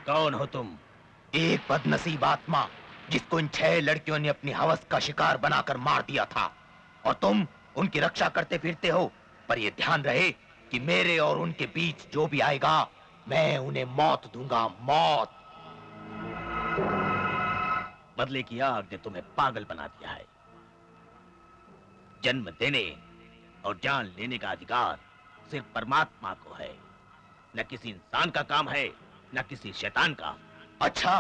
कौन हो तुम? एक बदनसीब आत्मा जिसको इन 6 लड़कियों ने अपनी हवस का शिकार बनाकर मार दिया था, और तुम उनकी रक्षा करते फिरते हो। पर यह ध्यान रहे कि मेरे और उनके बीच जो भी आएगा, मैं उन्हें मौत दूंगा, मौत। बदले की आग ने तुम्हें पागल बना दिया है। जन्म देने और जान लेने का अधिकार सिर्फ परमात्मा को है, न किसी इंसान का काम है, न किसी शैतान का। अच्छा,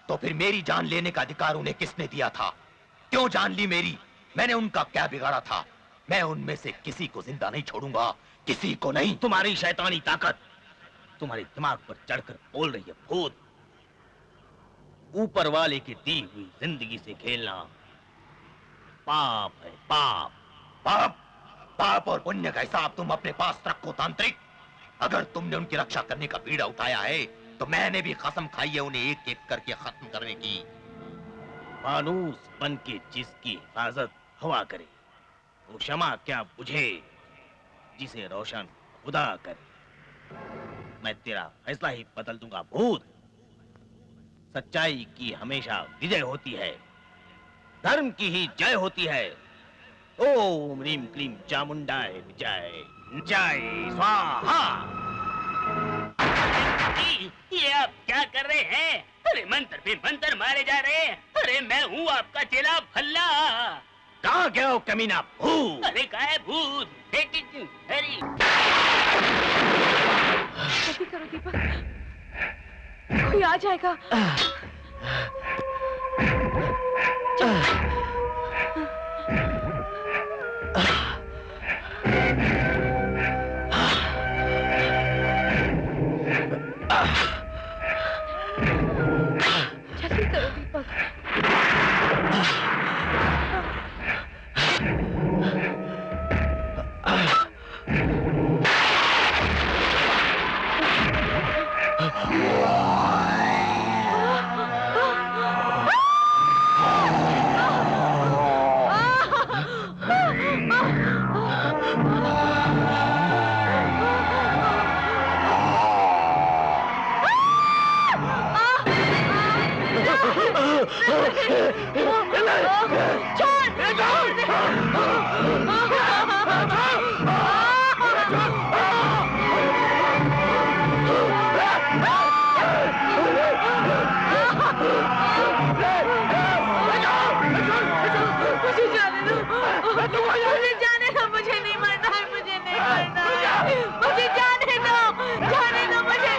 तो फिर मेरी जान लेने का अधिकार उन्हें किसने दिया था? क्यों जान ली मेरी? मैंने उनका क्या बिगाड़ा था? मैं उनमें से किसी को जिंदा नहीं छोड़ूंगा, किसी को नहीं। तुम्हारी शैतानी ताकत तुम्हारे दिमाग पर चढ़कर बोल रही है भूत। ऊपर वाले की दी हुई जिंदगी से खेलना पाप है, पाप। पाप? पाप और पुण्य का हिसाब तुम अपने पास रखो तांत्रिक। अगर तुमने उनकी रक्षा करने का बीड़ा उठाया है, तो मैंने भी कसम खाई है उन्हें एक एक करके खत्म करने की। फानूस बन के जिसकी हिफाजत हवा करे, वो शमा क्या बुझे जिसे रोशन खुदा करे। मैं तेरा फैसला ही बदल दूंगा भूत। सच्चाई की हमेशा विजय होती है, धर्म की ही जय होती है। ओम ह्रीम क्लीम चामुंडाय विजय, जय स्वाहा। ये आप क्या कर रहे हैं? अरे मंत्र पे मंत्र मारे जा रहे हैं। अरे मैं हूँ आपका चेला भल्ला। कहाँ गए हो कमीना भूत? अरे क्या है भूत? हरी जल्दी करो दीपक, कोई आ जाएगा। जल्दी करो दीपक। मुझे जाने दो, मुझे नहीं मरना है, मुझे नहीं मरना है, मुझे जाने दो मुझे।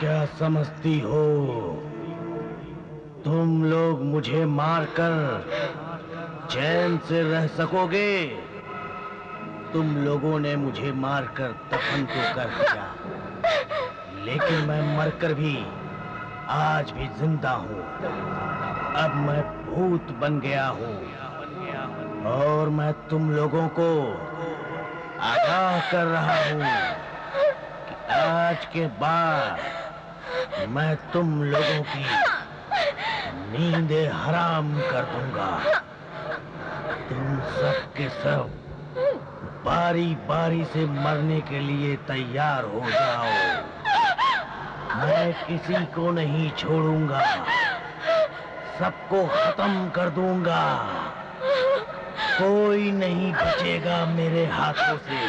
क्या समझती हो तुम लोग मुझे मारकर चैन से रह सकोगे? तुम लोगों ने मुझे मारकर दफन तो कर दिया, लेकिन मैं मरकर भी आज भी जिंदा हूँ। अब मैं भूत बन गया हूँ और मैं तुम लोगों को आगाह कर रहा हूँ कि आज के बाद मैं तुम लोगों की नींदें हराम कर दूंगा। तुम सब के सब बारी बारी से मरने के लिए तैयार हो जाओ। मैं किसी को नहीं छोड़ूंगा, सबको खत्म कर दूंगा। कोई नहीं बचेगा मेरे हाथों से।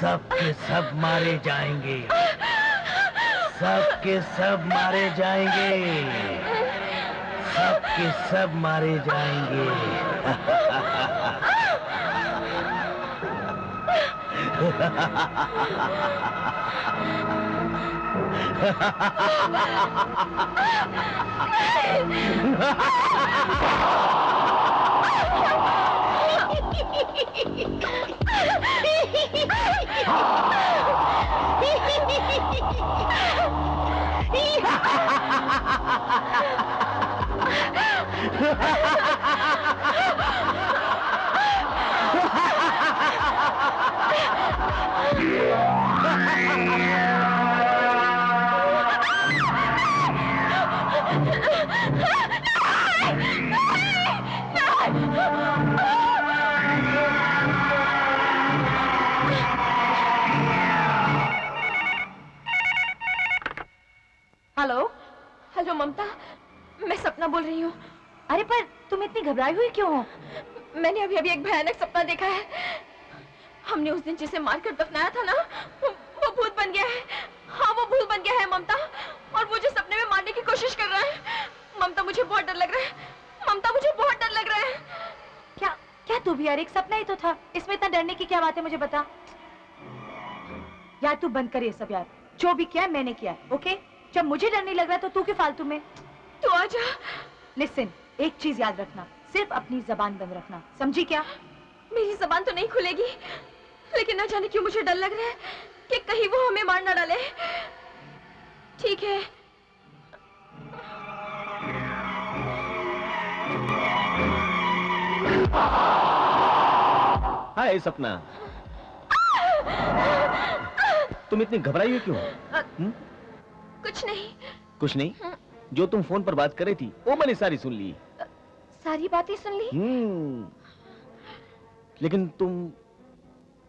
सब के सब मारे जाएंगे, सब के सब मारे जाएंगे, सब के सब मारे जाएंगे। हेलो हेलो ममता, मैं सपना बोल रही हूँ। अरे पर तुम इतनी घबराई हुई क्यों हो? मैंने अभी अभी एक भयानक सपना देखा है। हमने उस दिन जिसे मारकर दफनाया था ना, वो भूत बन गया है। हाँ, वो भूत बन गया है ममता, और मुझे सपने में मारने की कोशिश कर रहा है। ममता मुझे बहुत डर लग रहा है। ममता मुझे बहुत डर लग रहा है। क्या क्या तू भी? यार एक सपना ही तो था, इसमें इतना डरने की क्या बात है? मुझे बता यार। तू बंद कर ये सब यार। जो भी किया मैंने किया, ओके? जब मुझे डर नहीं लग रहा तो तू क्यों फालतू में? तू आजा। लिसन, एक चीज याद रखना, सिर्फ अपनी जबान बंद रखना, समझी क्या? मेरी जबान तो नहीं खुलेगी, लेकिन ना जाने क्यों मुझे डर लग रहा है कि कहीं वो हमें मार ना डाले। ठीक है। हाय सपना, तुम इतनी घबराई हुई क्यों? कुछ नहीं। कुछ नहीं? जो तुम फोन पर बात कर रही थी वो मैंने सारी सुन ली। सारी बातें सुन ली? लेकिन तुम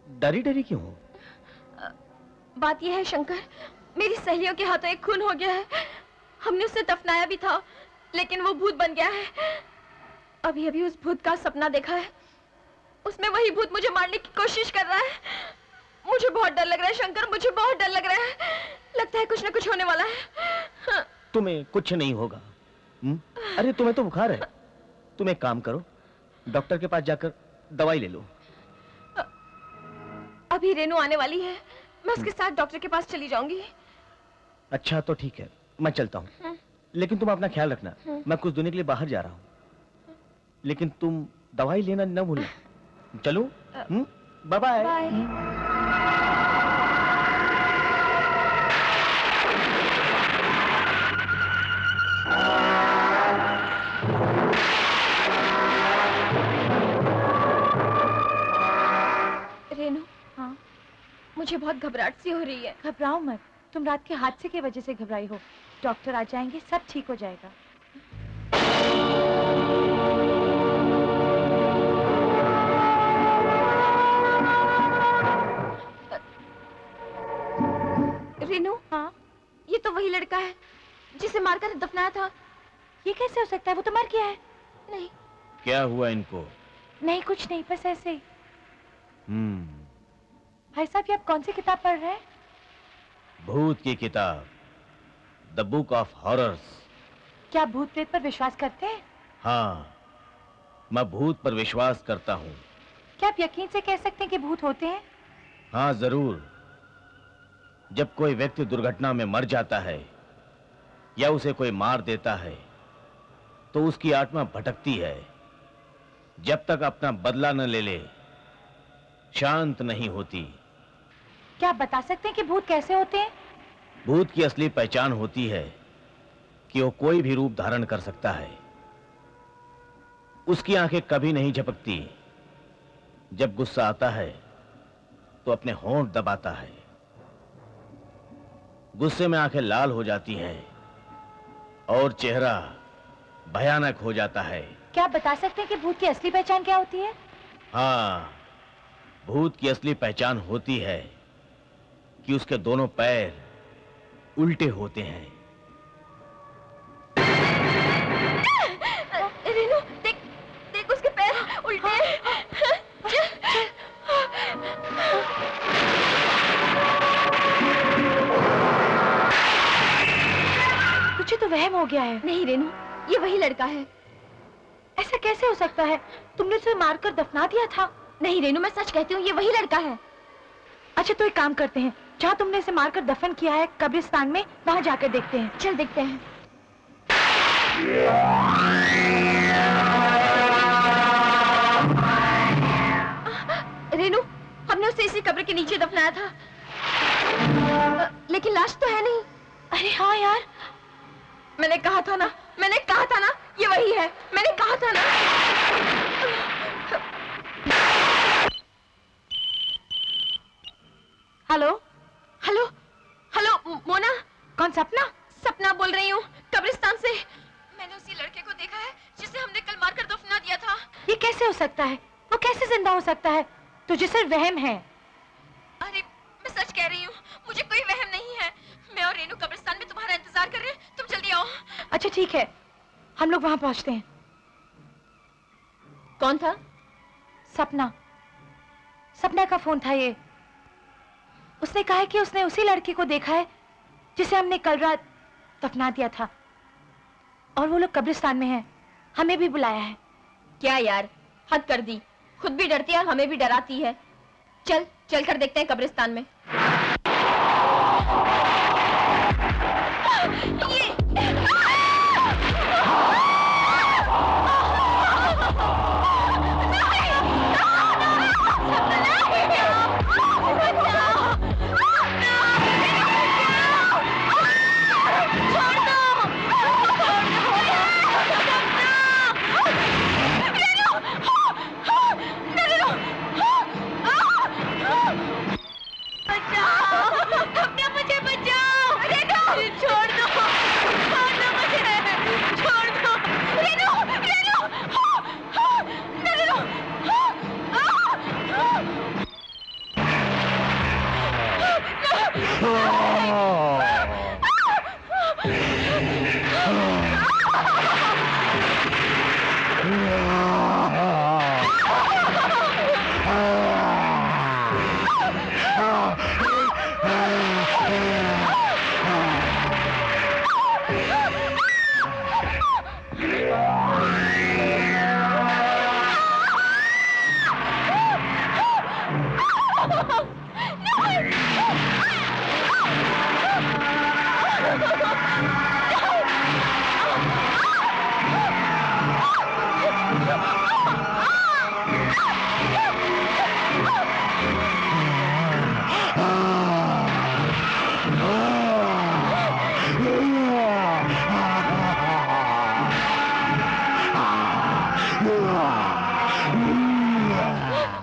डरी डरी क्यों हो? बात यह है शंकर, मेरी सहेलियों के हाथों एक खून हो गया है। हमने उसे दफनाया भी था, लेकिन वो भूत बन गया है। अभी अभी उस भूत का सपना देखा है, उसमें वही भूत मुझे मारने की कोशिश कर रहा है। मुझे बहुत डर लग रहा है शंकर, मुझे बहुत डर लग रहा है। लगता है कुछ ना कुछ होने वाला है। तुम्हें कुछ नहीं होगा। अरे तुम्हें तो बुखार है। तुम एक काम करो, डॉक्टर के पास जाकर दवाई ले लो। अभी रेनू आने वाली है, मैं उसके साथ डॉक्टर के पास चली जाऊंगी। अच्छा तो ठीक है, मैं चलता हूँ। लेकिन तुम अपना ख्याल रखना, मैं कुछ दिन के लिए बाहर जा रहा हूँ। लेकिन तुम दवाई लेना न भूलना। चलो, बाय बाय। रेनू, हाँ? मुझे बहुत घबराहट सी हो रही है। घबराओ मत, तुम रात के हादसे की वजह से घबराई हो। डॉक्टर आ जाएंगे, सब ठीक हो जाएगा। रेनू, हाँ? ये तो वही लड़का है जिसे मारकर दफनाया था। ये कैसे हो सकता है? वो तो मर गया है। नहीं। क्या हुआ इनको? नहीं, कुछ नहीं, बस ऐसे ही। भाई साहब, ये आप कौन सी किताब पढ़ रहे हैं? भूत की किताब, द बुक ऑफ हॉरर्स। क्या भूत प्रेत पर विश्वास करते हैं? हाँ, मैं भूत पर विश्वास करता हूँ। क्या आप यकीन से कह सकते हैं कि भूत होते हैं? हाँ जरूर। जब कोई व्यक्ति दुर्घटना में मर जाता है या उसे कोई मार देता है तो उसकी आत्मा भटकती है। जब तक अपना बदला न ले ले, शांत नहीं होती। क्या आप बता सकते हैं कि भूत कैसे होते हैं? भूत की असली पहचान होती है कि वो कोई भी रूप धारण कर सकता है। उसकी आंखें कभी नहीं झपकती। जब गुस्सा आता है तो अपने होंठ दबाता है। गुस्से में आंखें लाल हो जाती हैं और चेहरा भयानक हो जाता है। क्या आप बता सकते हैं कि भूत की असली पहचान क्या होती है? हाँ, भूत की असली पहचान होती है कि उसके दोनों पैर उल्टे होते हैं। रेनू, देख देख उसके पैर उल्टे हैं। तुझे तो वहम हो गया है। नहीं रेनू, ये वही लड़का है। ऐसा कैसे हो सकता है? तुमने उसे मारकर दफना दिया था। नहीं रेनू, मैं सच कहती हूँ, ये वही लड़का है। अच्छा तो एक काम करते हैं, जहाँ तुमने इसे मारकर दफन किया है कब्रिस्तान में, वहाँ जाकर देखते हैं। चल देखते हैं। रेनू, हमने उसे इसी कब्र के नीचे दफनाया था, लेकिन लाश तो है नहीं। अरे हाँ यार, मैंने कहा था ना, ये वही है। मैंने कहा था ना। Hello hello hello, Mona. कौन? सपना? सपना बोल रही हूँ, कब्रिस्तान से। मैंने उसी लड़के को देखा है जिसे हमने कल मारकर दफना दिया था। ये कैसे हो सकता है? वो कैसे जिंदा हो सकता है? तुझे सिर्फ वहम है। अरे मैं सच कह रही हूँ, मुझे कोई वहम नहीं है। मैं और रेनू कब्रिस्तान में तुम्हारा इंतजार कर रहे हैं, तुम जल्दी आओ। अच्छा ठीक है, हम लोग वहां पहुंचते हैं। कौन था? सपना। सपना का फोन था ये। उसने कहा है कि उसने उसी लड़के को देखा है जिसे हमने कल रात दफना दिया था, और वो लोग कब्रिस्तान में हैं। हमें भी बुलाया है। क्या यार, हद कर दी। खुद भी डरती है और हमें भी डराती है। चल चल कर देखते हैं कब्रिस्तान में।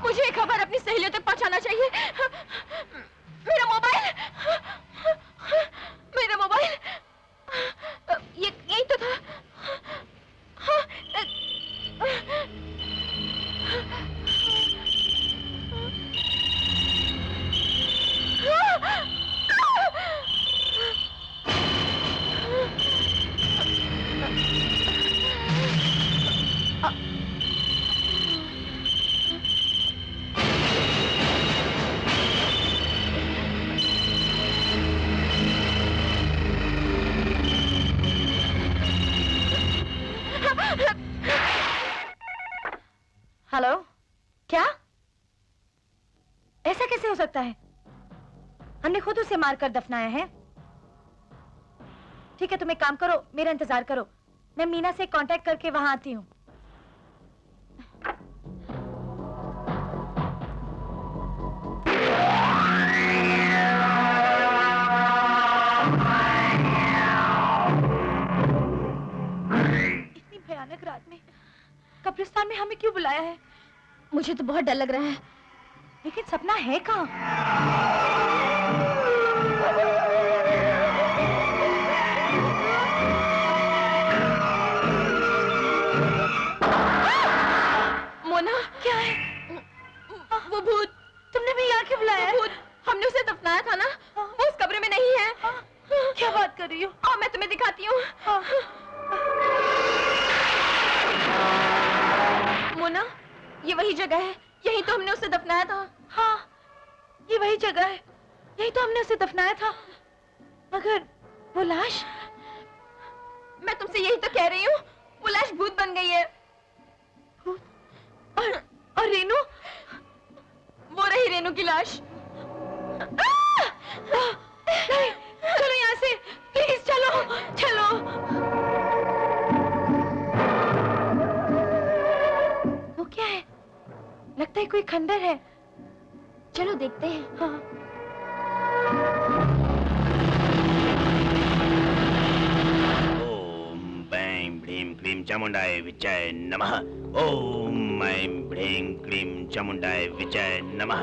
मुझे खबर अपनी सहेलियों तक पहुंचाना चाहिए। मेरा मोबाइल, ये यही तो था। हेलो, क्या? ऐसा कैसे हो सकता है? हमने खुद उसे मारकर दफनाया है। ठीक है, तुम एक काम करो, मेरा इंतजार करो। मैं मीना से कांटेक्ट करके वहां आती हूँ। बुलाया है? मुझे तो बहुत डर लग रहा है। लेकिन सपना है कहाँ? मोना, क्या है? वो भूत। तुमने भी यहाँ क्यों बुलाया? भूत, हमने उसे दफनाया था ना, वो उस कब्र में नहीं है। क्या बात कर रही हो? आओ मैं तुम्हें दिखाती हूँ। मोना, ये वही जगह है, यही तो हमने उसे दफनाया था। हाँ, ये वही जगह है, यही तो हमने उसे दफनाया था। मगर वो लाश? मैं तुमसे यही तो कह रही हूँ, वो लाश भूत बन गई है। भूत? और रेनू? वो रही रेनू की लाश। नहीं, चलो यहाँ से, प्लीज चलो, चलो। वो क्या है? लगता है कोई खंडर है। चलो देखते हैं। हाँ। ओम ऐं ह्रीं क्लीं चामुंडाय विच्चाय नमः। ओम ऐं ह्रीं क्लीं चामुंडाय विच्चाय नमः।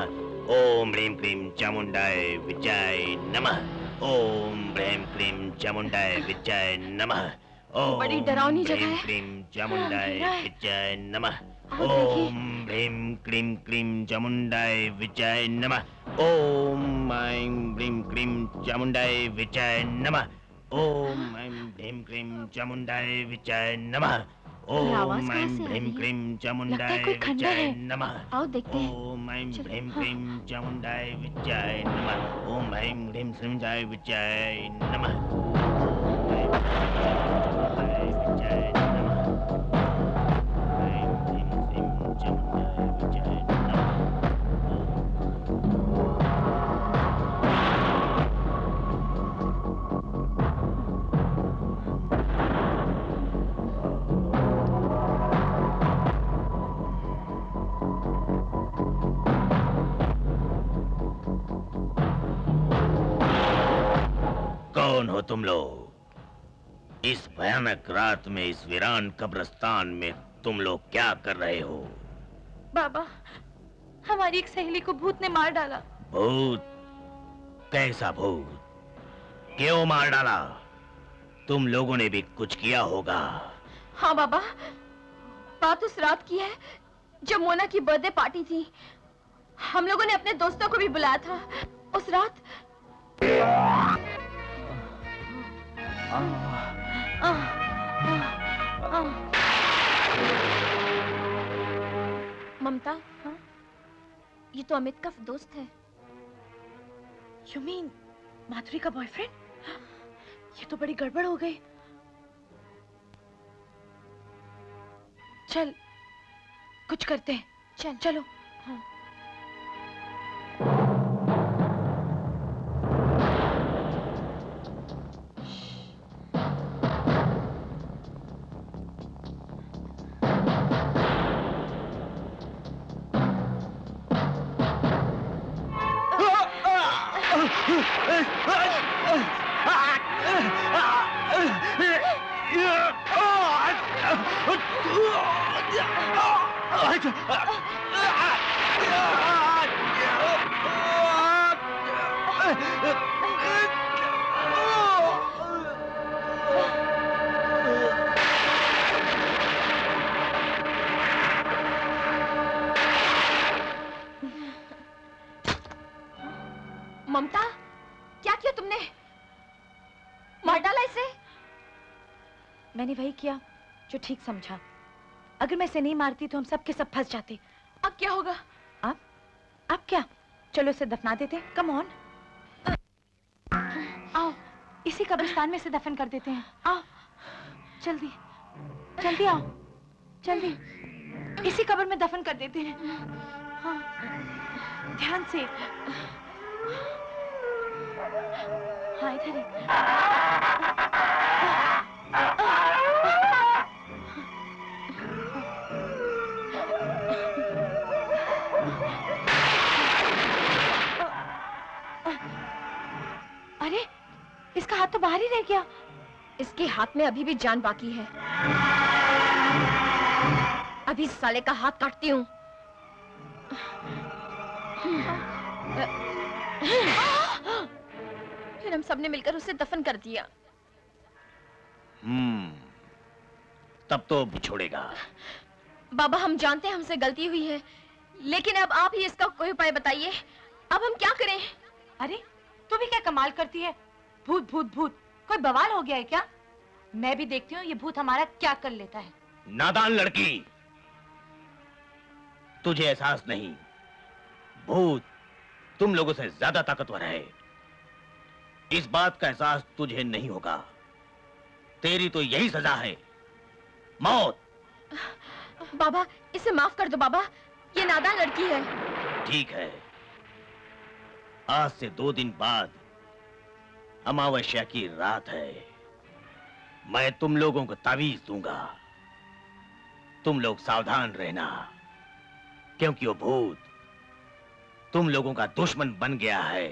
ओम ह्रीं क्लीं चामुंडाय विच्चाय नमः। ओम ह्रीं क्लीं चामुंडाय विच्चाय नमः। ओम बड़ी डरावनी जगह है। क्लीं चामुंडाय विच्चाय नमः। आओ देखिए। ओम ह्रीं क्लीं क्लीं चामुंडाय विच्चाय नमः। ओम ऐं ह्रीं क्लीं चामुंडाय विच्चाय नमः। ओम ऐं ह्रीं क्लीं चामुंडाय विच्चाय नमः। ओम ऐं ह्रीं क्लीं चामुंडाय विच्चाय नमः। आओ देखते हैं। ओम ऐं चलो, ह्रीं हाँ। क्लीं चामुंडाय विच्चाय नमः। ओम ऐं ह्रीं चामुंडाय विच्चाय नमः। ओम ऐं चामुंडाय विच्चाय नमः। ऐं ह्रीं क्लीं चामुंडाय विच्चाय नमः। कौन हो तुम लोग? इस भयानक रात में इस वीरान कब्रिस्तान में तुम लोग क्या कर रहे हो? बाबा, हमारी एक सहेली को भूत ने मार डाला। भूत? कैसा भूत? क्यों मार डाला? तुम लोगों ने भी कुछ किया होगा। हाँ बाबा, बात उस रात की है जब मोना की बर्थडे पार्टी थी। हम लोगों ने अपने दोस्तों को भी बुलाया था। उस रात ममता, हाँ? ये तो अमित का दोस्त है। You mean माधुरी का बॉयफ्रेंड? ये तो बड़ी गड़बड़ हो गई। चल, कुछ करते हैं। चल, चलो। हाँ। ममता, क्या किया तुमने? मार डाला इसे? मैंने वही किया जो ठीक समझा। अगर मैं इसे नहीं मारती तो हम सब के सब फंस जाते। अब क्या होगा? अब क्या? चलो इसे दफना देते। कम ऑन, आओ, इसी कब्रिस्तान में इसे दफन कर देते हैं। आओ, जल्दी जल्दी आओ, जल्दी इसी कब्र में दफन कर देते हैं। हाँ, ध्यान से। हाँ, इधर ही। अरे, इसका हाथ तो बाहर ही रह गया। इसके हाथ में अभी भी जान बाकी है। अभी इस साले का हाथ काटती हूँ। फिर हम सबने मिलकर उसे दफन कर दिया। तब तो छोड़ेगा। बाबा हम जानते हैं हमसे गलती हुई है, लेकिन अब आप ही इसका कोई उपाय बताइए। अब हम क्या करें? अरे तू भी क्या कमाल करती है? भूत भूत भूत, कोई बवाल हो गया है क्या? मैं भी देखती हूँ ये भूत हमारा क्या कर लेता है। नादान लड़की, तुझे एहसास नहीं, भूत तुम लोगों से ज्यादा ताकतवर है। इस बात का एहसास तुझे नहीं होगा। तेरी तो यही सजा है, मौत। बाबा इसे माफ कर दो बाबा, ये नादान लड़की है। ठीक है, आज से 2 दिन बाद अमावस्या की रात है। मैं तुम लोगों को तावीज दूंगा। तुम लोग सावधान रहना, क्योंकि वो भूत तुम लोगों का दुश्मन बन गया है।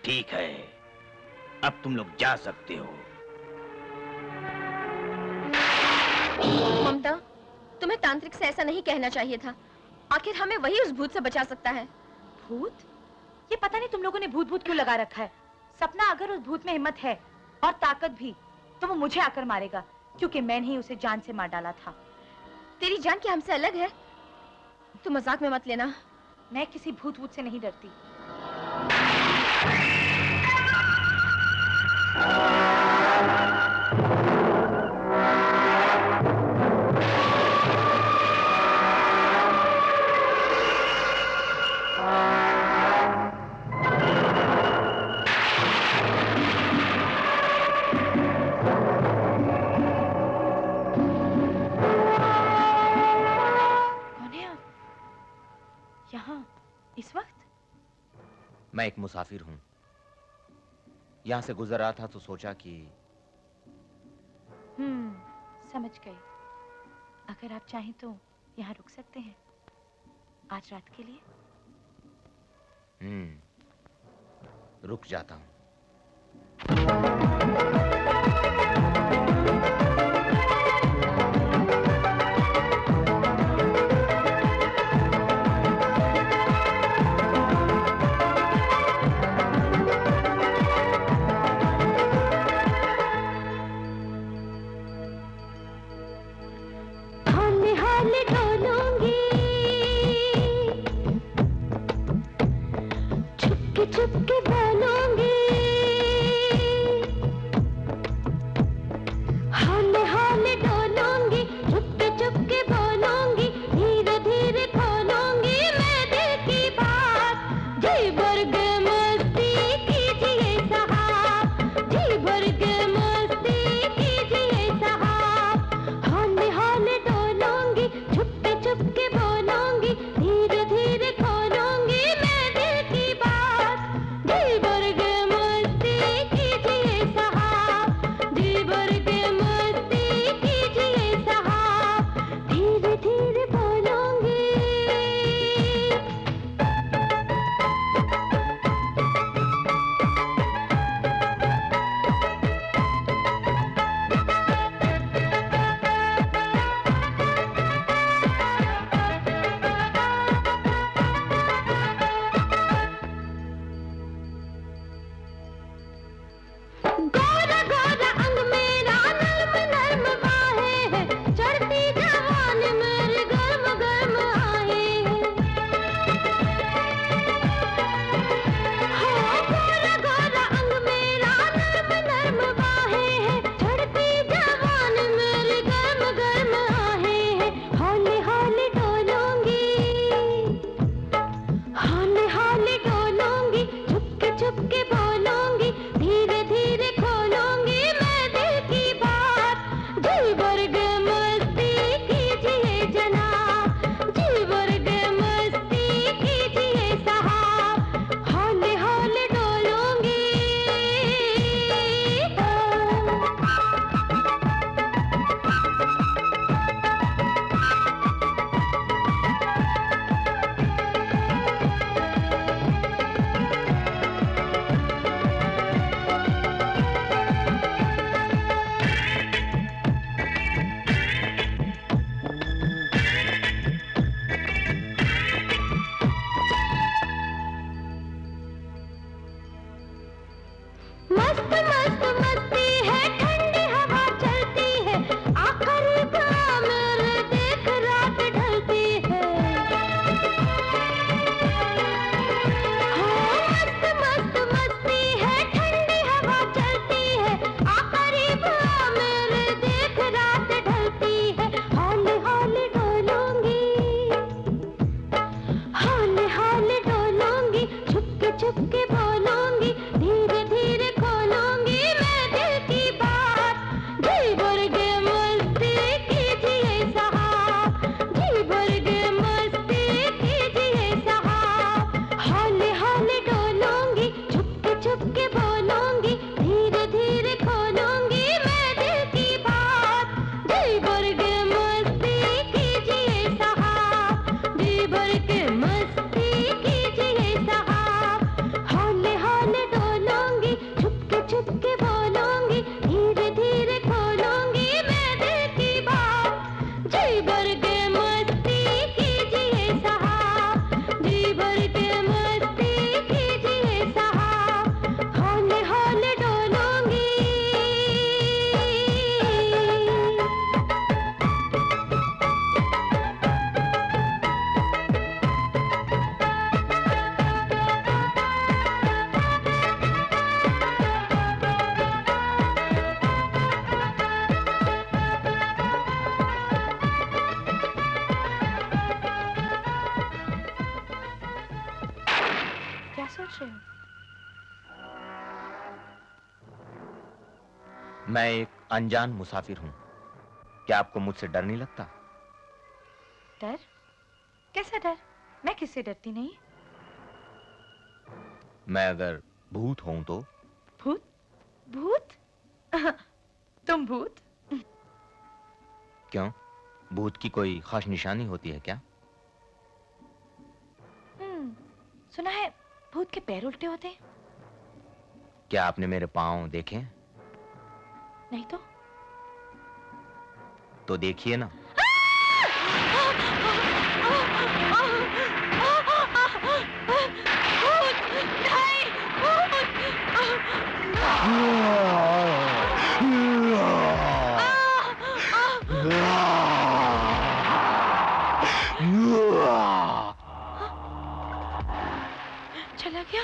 ठीक है, अब तुम लोग जा सकते हो। ममता, तुम्हें तांत्रिक से ऐसा नहीं कहना चाहिए था। आखिर हमें वही उस भूत से बचा सकता है। भूत? ये पता नहीं तुम लोगों ने भूत भूत क्यों लगा रखा है। सपना, अगर उस भूत में हिम्मत है और ताकत भी, तो वो मुझे आकर मारेगा, क्योंकि मैंने ही उसे जान से मार डाला था। तेरी जान क्या हमसे अलग है? तू मजाक में मत लेना। मैं किसी भूत भूत से नहीं डरती। इस वक्त? मैं एक मुसाफिर हूं। यहां से गुजर रहा था तो सोचा कि समझ गई। अगर आप चाहें तो यहाँ रुक सकते हैं आज रात के लिए। रुक जाता हूं। चुपके बोलूंगी, हाले हाले डोलूंगी, चुपके चुपके बोलूंगी, धीरे धीरे खोलूंगी मैं दिल की बात। जी भर के मस्ती कीजिए साहब, जी भर के मस्ती कीजिए साहब। हाले हाले डोलूंगी, चुपके चुपके बोलूंगी, धीरे धीरे खोलूंगी मैं दिल की बात। जी भर के मस्ती कीजिए साहब, जी भर के मस्ती कीजिए साहब, धीरे धीरे बोलूंगी। गोरा गोरा अंग मेरा, नर्म नर्म बाहें हैं, चढ़ती जवानी मेरी गर्म गर्म आहें हैं। हाँ, गोरा गोरा अंग मेरा, नर्म नर्म बाहें हैं, चढ़ती जवानी मेरी गर्म गर्म आहें हैं। हौले हौले डोलूंगी, हौले हौले डोलूंगी, चुपके चुपके बोलूंगी, धीरे धीरे खोलूंगी मस्त मस्त मस्ती है, ठंडी हवा चलती है, आखिरी बार मेरे देख रात ढलती है। हाँ, मस्त मस्त मस्ती है, ठंडी हवा चलती है, आखिरी बार मेरे देख रात ढलती है। हौले हौले डोलूंगी, हौले हौले डोलूंगी, चुपके चुपके बोलूंगी, धीरे धीरे खोलूंगी मैं दिल की बात। जी भर के मस्ती कीजिए साहब, जी भर के मस्ती कीजिए साहब। हौले हौले डोलूंगी, चुपके चुपके बोलूंगी, धीरे धीरे खोलूंगी मैं दिल की बात। जी भर के मस्ती कीजिए साहब, जी भर के मस्ती कीजिए साहब। हौले हौले डोलूंगी, चुपके चुपके बोलूंगी, धीरे धीरे खोलूंगी मैं दिल की बात। जी भर के मस्ती कीजिए साहब, जी भर के मस्ती कीजिए साहब। हौले हौले डोलूंगी। क्या सोच रहे हो? मैं एक अनजान मुसाफिर हूँ। क्या आपको मुझसे डर नहीं लगता? डर? कैसा डर? मैं किससे डरती नहीं। मैं अगर भूत हूं तो? भूत? भूत? तुम भूत? क्यों? भूत की कोई खास निशानी होती है क्या? सुना है भूत के पैर उल्टे होते हैं। क्या आपने मेरे पाँव देखे? नहीं तो देखिए ना। चला गया।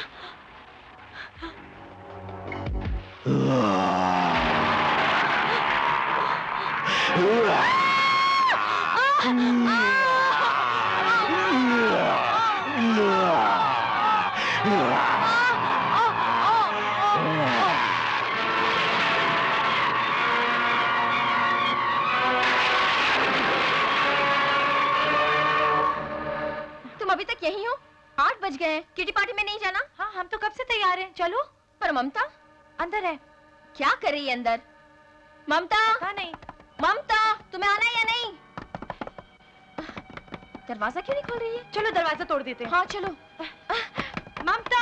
तुम अभी तक यहीं हो? 8 बज गए हैं। किटी पार्टी में नहीं जाना? हाँ, हम तो कब से तैयार हैं। चलो। पर ममता अंदर है। क्या कर रही है अंदर? ममता, पता नहीं। ममता, तुम्हें आना है या नहीं? दरवाजा क्यों नहीं खोल रही है? चलो दरवाजा तोड़ देते हैं। हाँ चलो। ममता।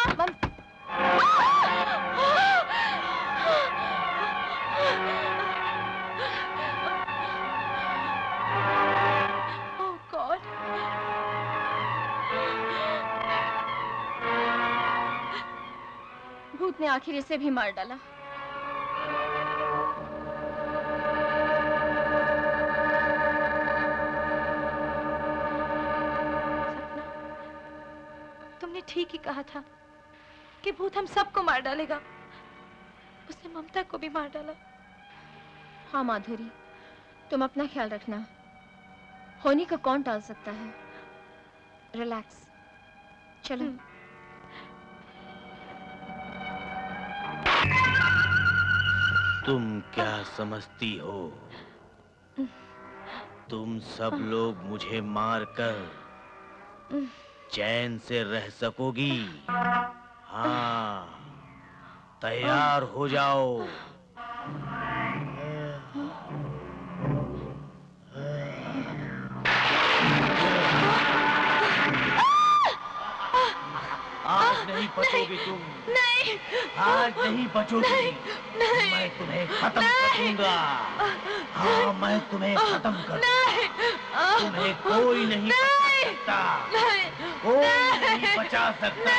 ओह गॉड। भूत ने आखिर इसे भी मार डाला। सपना, तुमने ठीक ही कहा था कि भूत हम सबको मार डालेगा। उसने ममता को भी मार डाला। हाँ माधुरी, तुम अपना ख्याल रखना। होने का कौन टाल सकता है? रिलैक्स। चलो। तुम क्या समझती हो? तुम सब लोग मुझे मारकर चैन से रह सकोगी? हाँ, तैयार हो जाओ। आज नहीं बचोगी तुम। नहीं, आज नहीं बचोगी। नहीं, मैं तुम्हें खत्म कर दूंगा। हाँ, मैं तुम्हें खत्म कर दूंगा। तुम्हें कोई नहीं बचा सकता। कोई नहीं बचा सकता।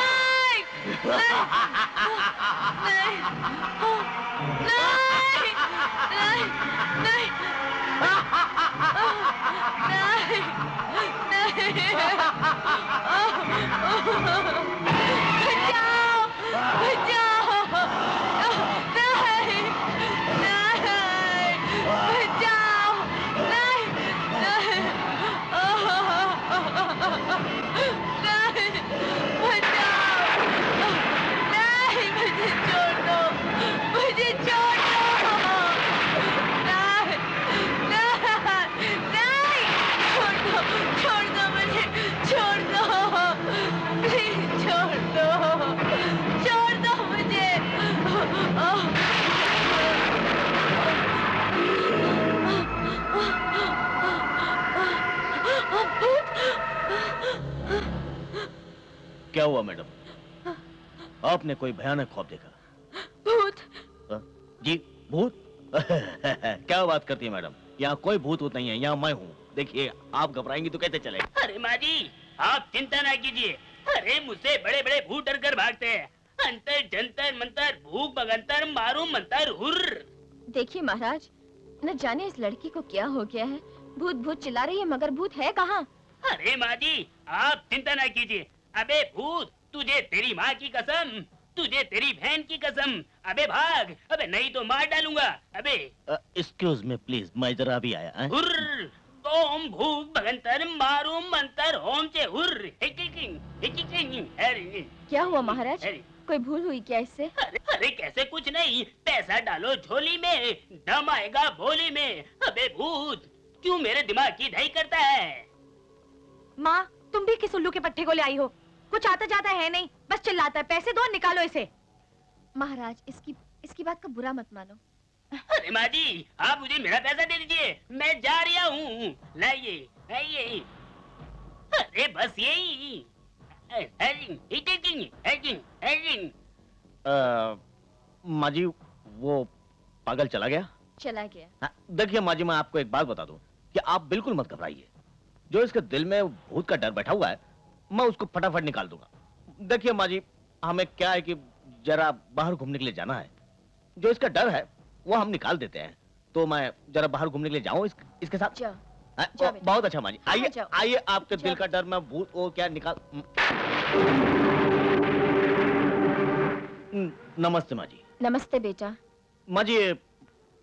क्या हुआ मैडम? आपने कोई भयानक ख्वाब देखा? भूत। जी भूत? क्या बात करती है मैडम? यहाँ कोई भूत नहीं है, यहाँ मैं हूँ। देखिए आप घबराएंगी तो कैसे चले? अरे माँ जी आप चिंता ना कीजिए। अरे मुझसे बड़े बड़े भूत डर कर भागते हैं। अंतर जंतर मंतर भूख भगंतर मारू मंतर हुर्र। देखिए महाराज, न जाने इस लड़की को क्या हो गया है। भूत भूत चिल्ला रही है मगर भूत है कहाँ? अरे माँ जी आप चिंता ना कीजिए। अबे भूत तुझे तेरी माँ की कसम, तुझे तेरी बहन की कसम, अबे भाग, अबे नहीं तो मार डालूंगा। अबे एक्सक्यूज मी प्लीज, मैं जरा भी आया हैं? हुर्र ओम भूख भगंतर मारू मंतर ओम से हुर्र हिकिकिंग हिकिकिंग। अरे क्या हुआ महाराज? अरे कोई भूल हुई क्या इससे? अरे कैसे कुछ नहीं, पैसा डालो झोली में, दम आएगा भोली में। अबे भूत क्यों मेरे दिमाग की दही करता है? माँ तुम भी किस उल्लू के पट्टे को ले आई हो? कुछ आता जाता है नहीं, बस चिल्लाता है। पैसे दो, निकालो इसे। महाराज इसकी बात का बुरा मत मानो। अरे माँ जी आप मुझे मेरा पैसा दे दीजिए, मैं जा रहा हूँ। लाइए आइए। अरे बस यही। माँ जी वो पागल चला गया? चला गया। हाँ, देखिए माँ जी मैं आपको एक बात बता दूं कि आप बिल्कुल मत घबराइए। जो इसके दिल में भूत का डर बैठा हुआ है, मैं उसको फटाफट निकाल दूंगा। देखिए माँ जी हमें क्या है कि जरा बाहर घूमने के लिए जाना है। जो इसका डर है वो हम निकाल देते हैं। तो मैं जरा बाहर घूमने के लिए जाऊं इसके साथ? जाओ। हाँ, जाओ बेटा। बहुत अच्छा माँ जी। हाँ, आइए जाओ। आइए, आपके दिल जाओ। का डर मैं भूत वो क्या निकाल। नमस्ते माँ जी। नमस्ते बेटा। माँ जी ये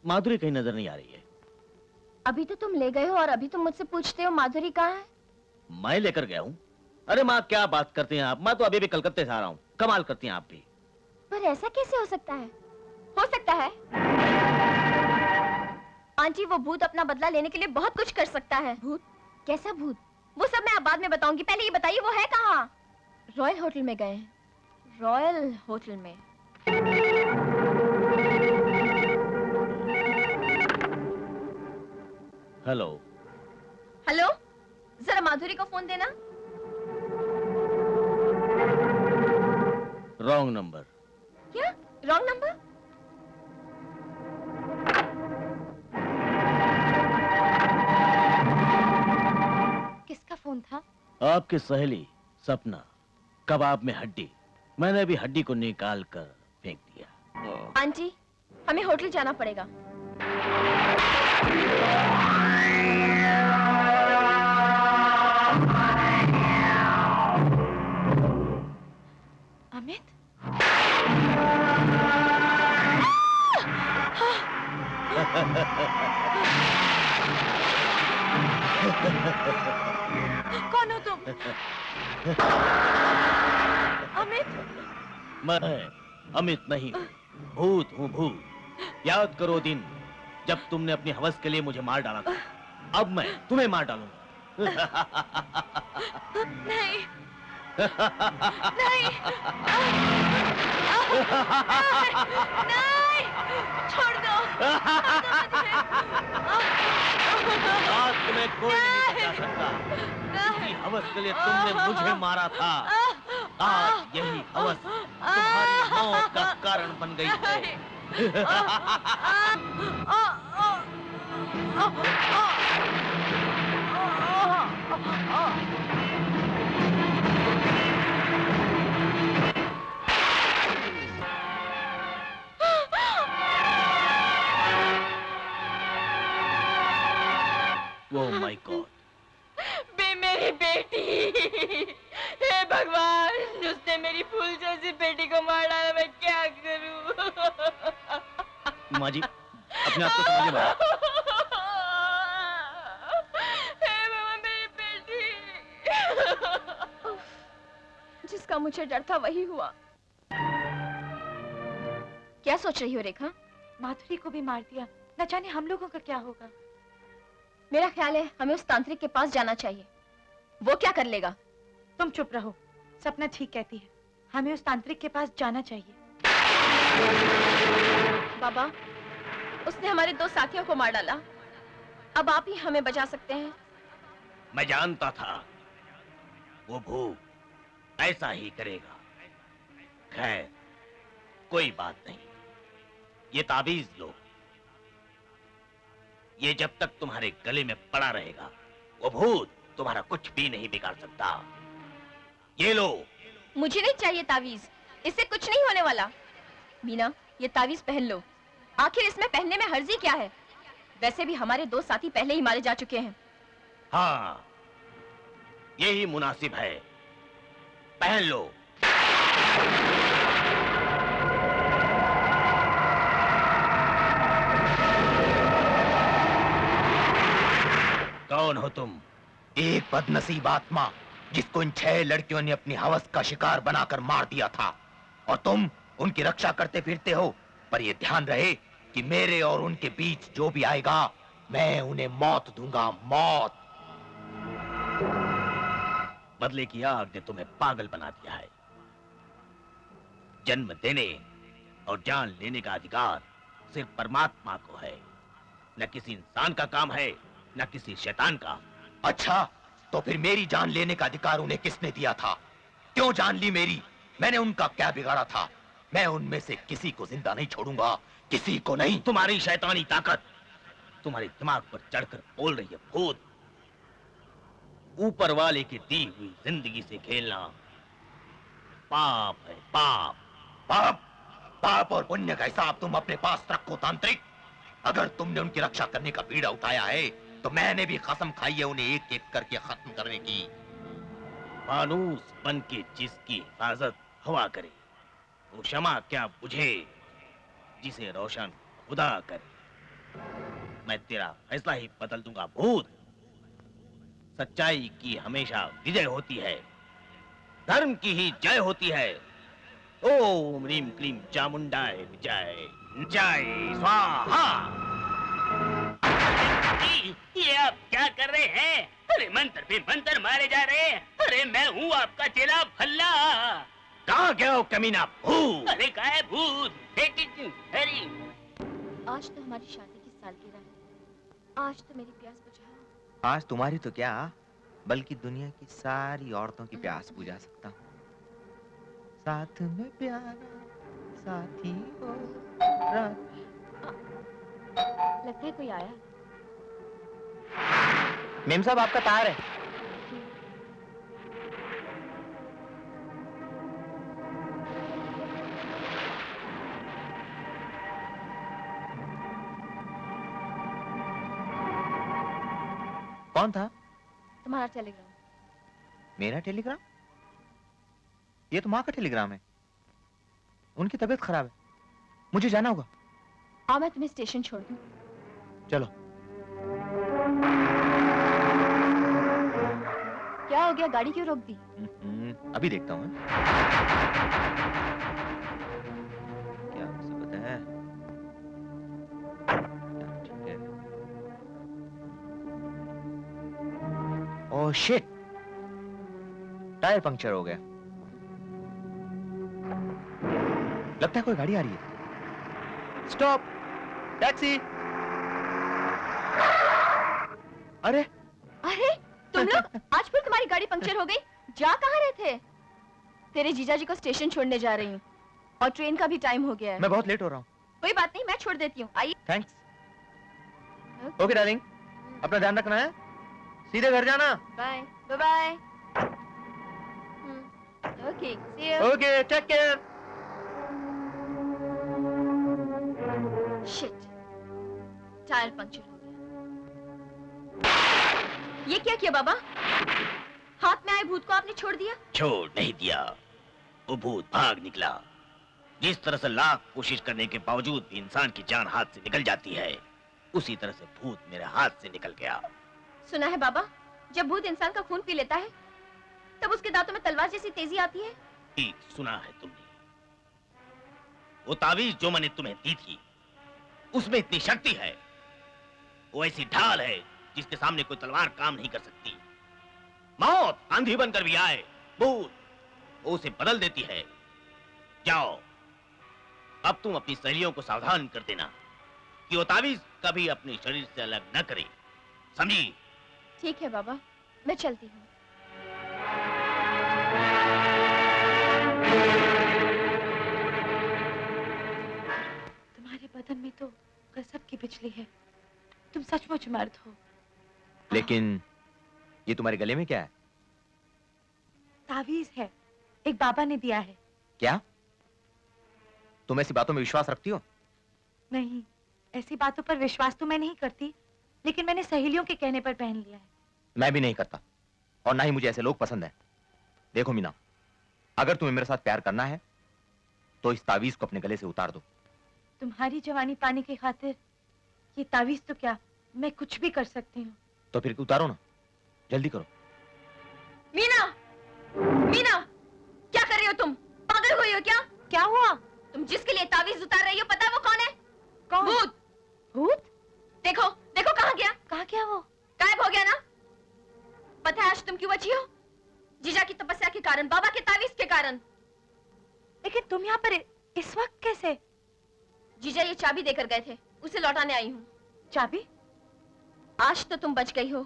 माधुरी कहीं नजर नहीं आ रही है। अभी तो तुम ले गए हो और अभी तुम मुझसे पूछते हो माधुरी कहाँ है? मैं लेकर गया हूँ? अरे माँ क्या बात करती हैं आप? मैं तो अभी भी कलकत्ते से आ रहा हूँ। कमाल करती हैं आप भी। पर ऐसा कैसे हो सकता है? हो सकता है आंटी, वो भूत अपना बदला लेने के लिए बहुत कुछ कर सकता है। भूत? कैसा भूत? वो सब मैं अब बाद में बताऊंगी, पहले ये बताइए वो है कहाँ? रॉयल होटल में गए हैं। रॉयल होटल में। हेलो। हेलो, जरा माधुरी को फोन देना। Wrong number. क्या? Wrong number? किसका फोन था? आपकी सहेली सपना। कबाब में हड्डी, मैंने भी हड्डी को निकाल कर फेंक दिया। आंटी हमें होटल जाना पड़ेगा। अमित? कौन हो तुम? अमित? मैं अमित नहीं हूँ, भूत हूँ भूत। याद करो दिन जब तुमने अपनी हवस के लिए मुझे मार डाला था। अब मैं तुम्हें मार डालूंगा। नहीं नहीं नहीं, छोड़ दो। आज तुम्हें कोई नहीं बचा सकता। इसी हवस के लिए तुमने मुझे मारा था। आज यही हवस तुम्हारी मौत का कारण बन गई है। Oh my God. बे मेरी बेटी, हे भगवान, उसने मेरी फूल जैसी बेटी को मार डाला, मैं क्या करूं? माँ जी अपने आप को समझिए माँ। हे बाबा मेरी बेटी। जिसका मुझे डर था वही हुआ। क्या सोच रही हो रेखा? माधुरी को भी मार दिया, न जाने हम लोगों का क्या होगा। मेरा ख्याल है हमें उस तांत्रिक के पास जाना चाहिए। वो क्या कर लेगा? तुम चुप रहो, सपना ठीक कहती है, हमें उस तांत्रिक के पास जाना चाहिए। बाबा, उसने हमारे 2 साथियों को मार डाला। अब आप ही हमें बचा सकते हैं। मैं जानता था वो भूत ऐसा ही करेगा। खैर, कोई बात नहीं। ये ताबीज लो। ये जब तक तुम्हारे गले में पड़ा रहेगा, वो भूत तुम्हारा कुछ भी नहीं बिगाड़ सकता। ये लो। मुझे नहीं चाहिए तावीज, इससे कुछ नहीं होने वाला। मीना, ये तावीज पहन लो। आखिर इसमें पहनने में हर्जी क्या है? वैसे भी हमारे 2 साथी पहले ही मारे जा चुके हैं। हाँ, यही मुनासिब है। पहन लो। कौन हो तुम? एक बदनसीब आत्मा जिसको इन 6 लड़कियों ने अपनी हवस का शिकार बनाकर मार दिया था, और तुम उनकी रक्षा करते फिरते हो। पर यह ध्यान रहे कि मेरे और उनके बीच जो भी आएगा, मैं उन्हें मौत दूंगा, मौत। बदले की आग ने तुम्हें पागल बना दिया है। जन्म देने और जान लेने का अधिकार सिर्फ परमात्मा को है। न किसी इंसान का काम है, न किसी शैतान का। अच्छा, तो फिर मेरी जान लेने का अधिकार उन्हें किसने दिया था? क्यों जान ली मेरी? मैंने उनका क्या बिगाड़ा था? मैं उनमें से किसी को जिंदा नहीं छोड़ूंगा, किसी को नहीं। तुम्हारी शैतानी ताकत तुम्हारे दिमाग पर चढ़कर बोल रही है भूत। ऊपर वाले की दी हुई जिंदगी से खेलना पाप है, पाप। पाप? पाप और पुण्य का हिसाब तुम अपने पास रखो तांत्रिक। अगर तुमने उनकी रक्षा करने का बीड़ा उठाया है, तो मैंने भी कसम खाई है उन्हें एक एक करके खत्म करने की। फानूस बन के जिसकी हिफाजत हवा करे, वो शमा क्या बुझे जिसे रोशन खुदा करे। मैं तेरा फैसला ही बदल दूंगा भूत। सच्चाई की हमेशा विजय होती है, धर्म की ही जय होती है। ओम ह्रीम क्लीम चामुंडाय विजय, जय स्वाहा। ये आप क्या कर रहे हैं? अरे मंत्र पे मंत्र मारे जा रहे हैं। अरे मैं हूँ आपका चेला भल्ला। कहाँ गया हो कमीना भूत? अरे क्या है भूत? हरी आज तो हमारी शादी की सालगिरह है। आज तो मेरी प्यास बुझाओ। आज तुम्हारी तो क्या, बल्कि दुनिया की सारी औरतों की प्यास बुझा सकता हूँ। साथ में प्यारा साथी हो रात। लगता है कोई आया। मेम साहब, आपका तार है। कौन था? तुम्हारा टेलीग्राम। मेरा टेलीग्राम? ये तो माँ का टेलीग्राम है। उनकी तबीयत खराब है, मुझे जाना होगा। आओ मैं तुम्हें स्टेशन छोड़ दूं। चलो। क्या हो गया, गाड़ी क्यों रोक दी? अभी देखता हूँ। क्या मुसीबत है? ठीक है। ओह शिट, टायर पंक्चर हो गया। लगता है कोई गाड़ी आ रही है। Stop, taxi. अरे अरे तुम लोग, आज फिर तुम्हारी गाड़ी पंक्चर हो गई। जा कहाँ रहे थे? तेरे जीजा जी को स्टेशन छोड़ने जा रही हूँ, और ट्रेन का भी टाइम हो गया है। मैं बहुत लेट हो रहा हूँ। कोई बात नहीं, मैं छोड़ देती हूँ। आइए। थैंक्स। ओके डार्लिंग, अपना ध्यान रखना है, सीधे घर जाना। Bye bye bye. Okay, see you. Okay, take care. Shit, tyre puncture हो गया। ये क्या किया बाबा? हाथ में आए भूत को आपने छोड़ दिया? छोड़ नहीं दिया, वो भूत भाग निकला। जिस तरह से लाख कोशिश करने के बावजूद भी इंसान की जान हाथ से निकल जाती है, उसी तरह से भूत मेरे हाथ से निकल गया। सुना है बाबा, जब भूत इंसान का खून पी लेता है, तब उसके दांतों में तलवार जैसी तेजी आती है। ठीक सुना है तुमने। वो तावीज जो मैंने तुम्हें दी थी, उसमें इतनी शक्ति है। वो ऐसी ढाल है जिसके सामने कोई तलवार काम नहीं कर सकती। मौत आंधी बनकर भी आए, भूत वो उसे बदल देती है। जाओ, अब तुम अपनी सहेलियों को सावधान कर देना कि वो तावीज कभी अपने शरीर से अलग न करे, समझी? ठीक है बाबा, मैं चलती हूँ। बिजली है। तुम सचमुच मर्द हो। लेकिन ये तुम्हारे गले में क्या है? तावीज है, एक बाबा ने दिया है। क्या तुम ऐसी बातों में विश्वास रखती हो? नहीं, ऐसी बातों पर विश्वास तो मैं नहीं करती, लेकिन मैंने सहेलियों के कहने पर पहन लिया है। मैं भी नहीं करता, और ना ही मुझे ऐसे लोग पसंद हैं। देखो मीना, अगर तुम्हें मेरे साथ प्यार करना है तो इस तावीज को अपने गले से उतार दो। तुम्हारी जवानी पाने की खातिर ये तावीज तो क्या, मैं कुछ भी कर सकती हूँ। तो फिर उतारो ना, जल्दी करो। मीना, मीना, क्या कर रही हो तुम? पागल हुई हो क्या? क्या हुआ? तुम जिसके लिए तावीज उतार रही हो, पता है वो कौन है? कौन? भूत। भूत? देखो, देखो कहाँ गया? कहाँ गया वो? गायब हो गया ना? पता है आज तुम क्यों बची हो? जीजा की तपस्या के कारण, बाबा के तावीज के कारण। लेकिन तुम यहाँ पर इस वक्त कैसे? जीजा ये चाबी देकर गए थे, उसे लौटाने आई हूँ। चाबी? आज तो तुम बच गई हो,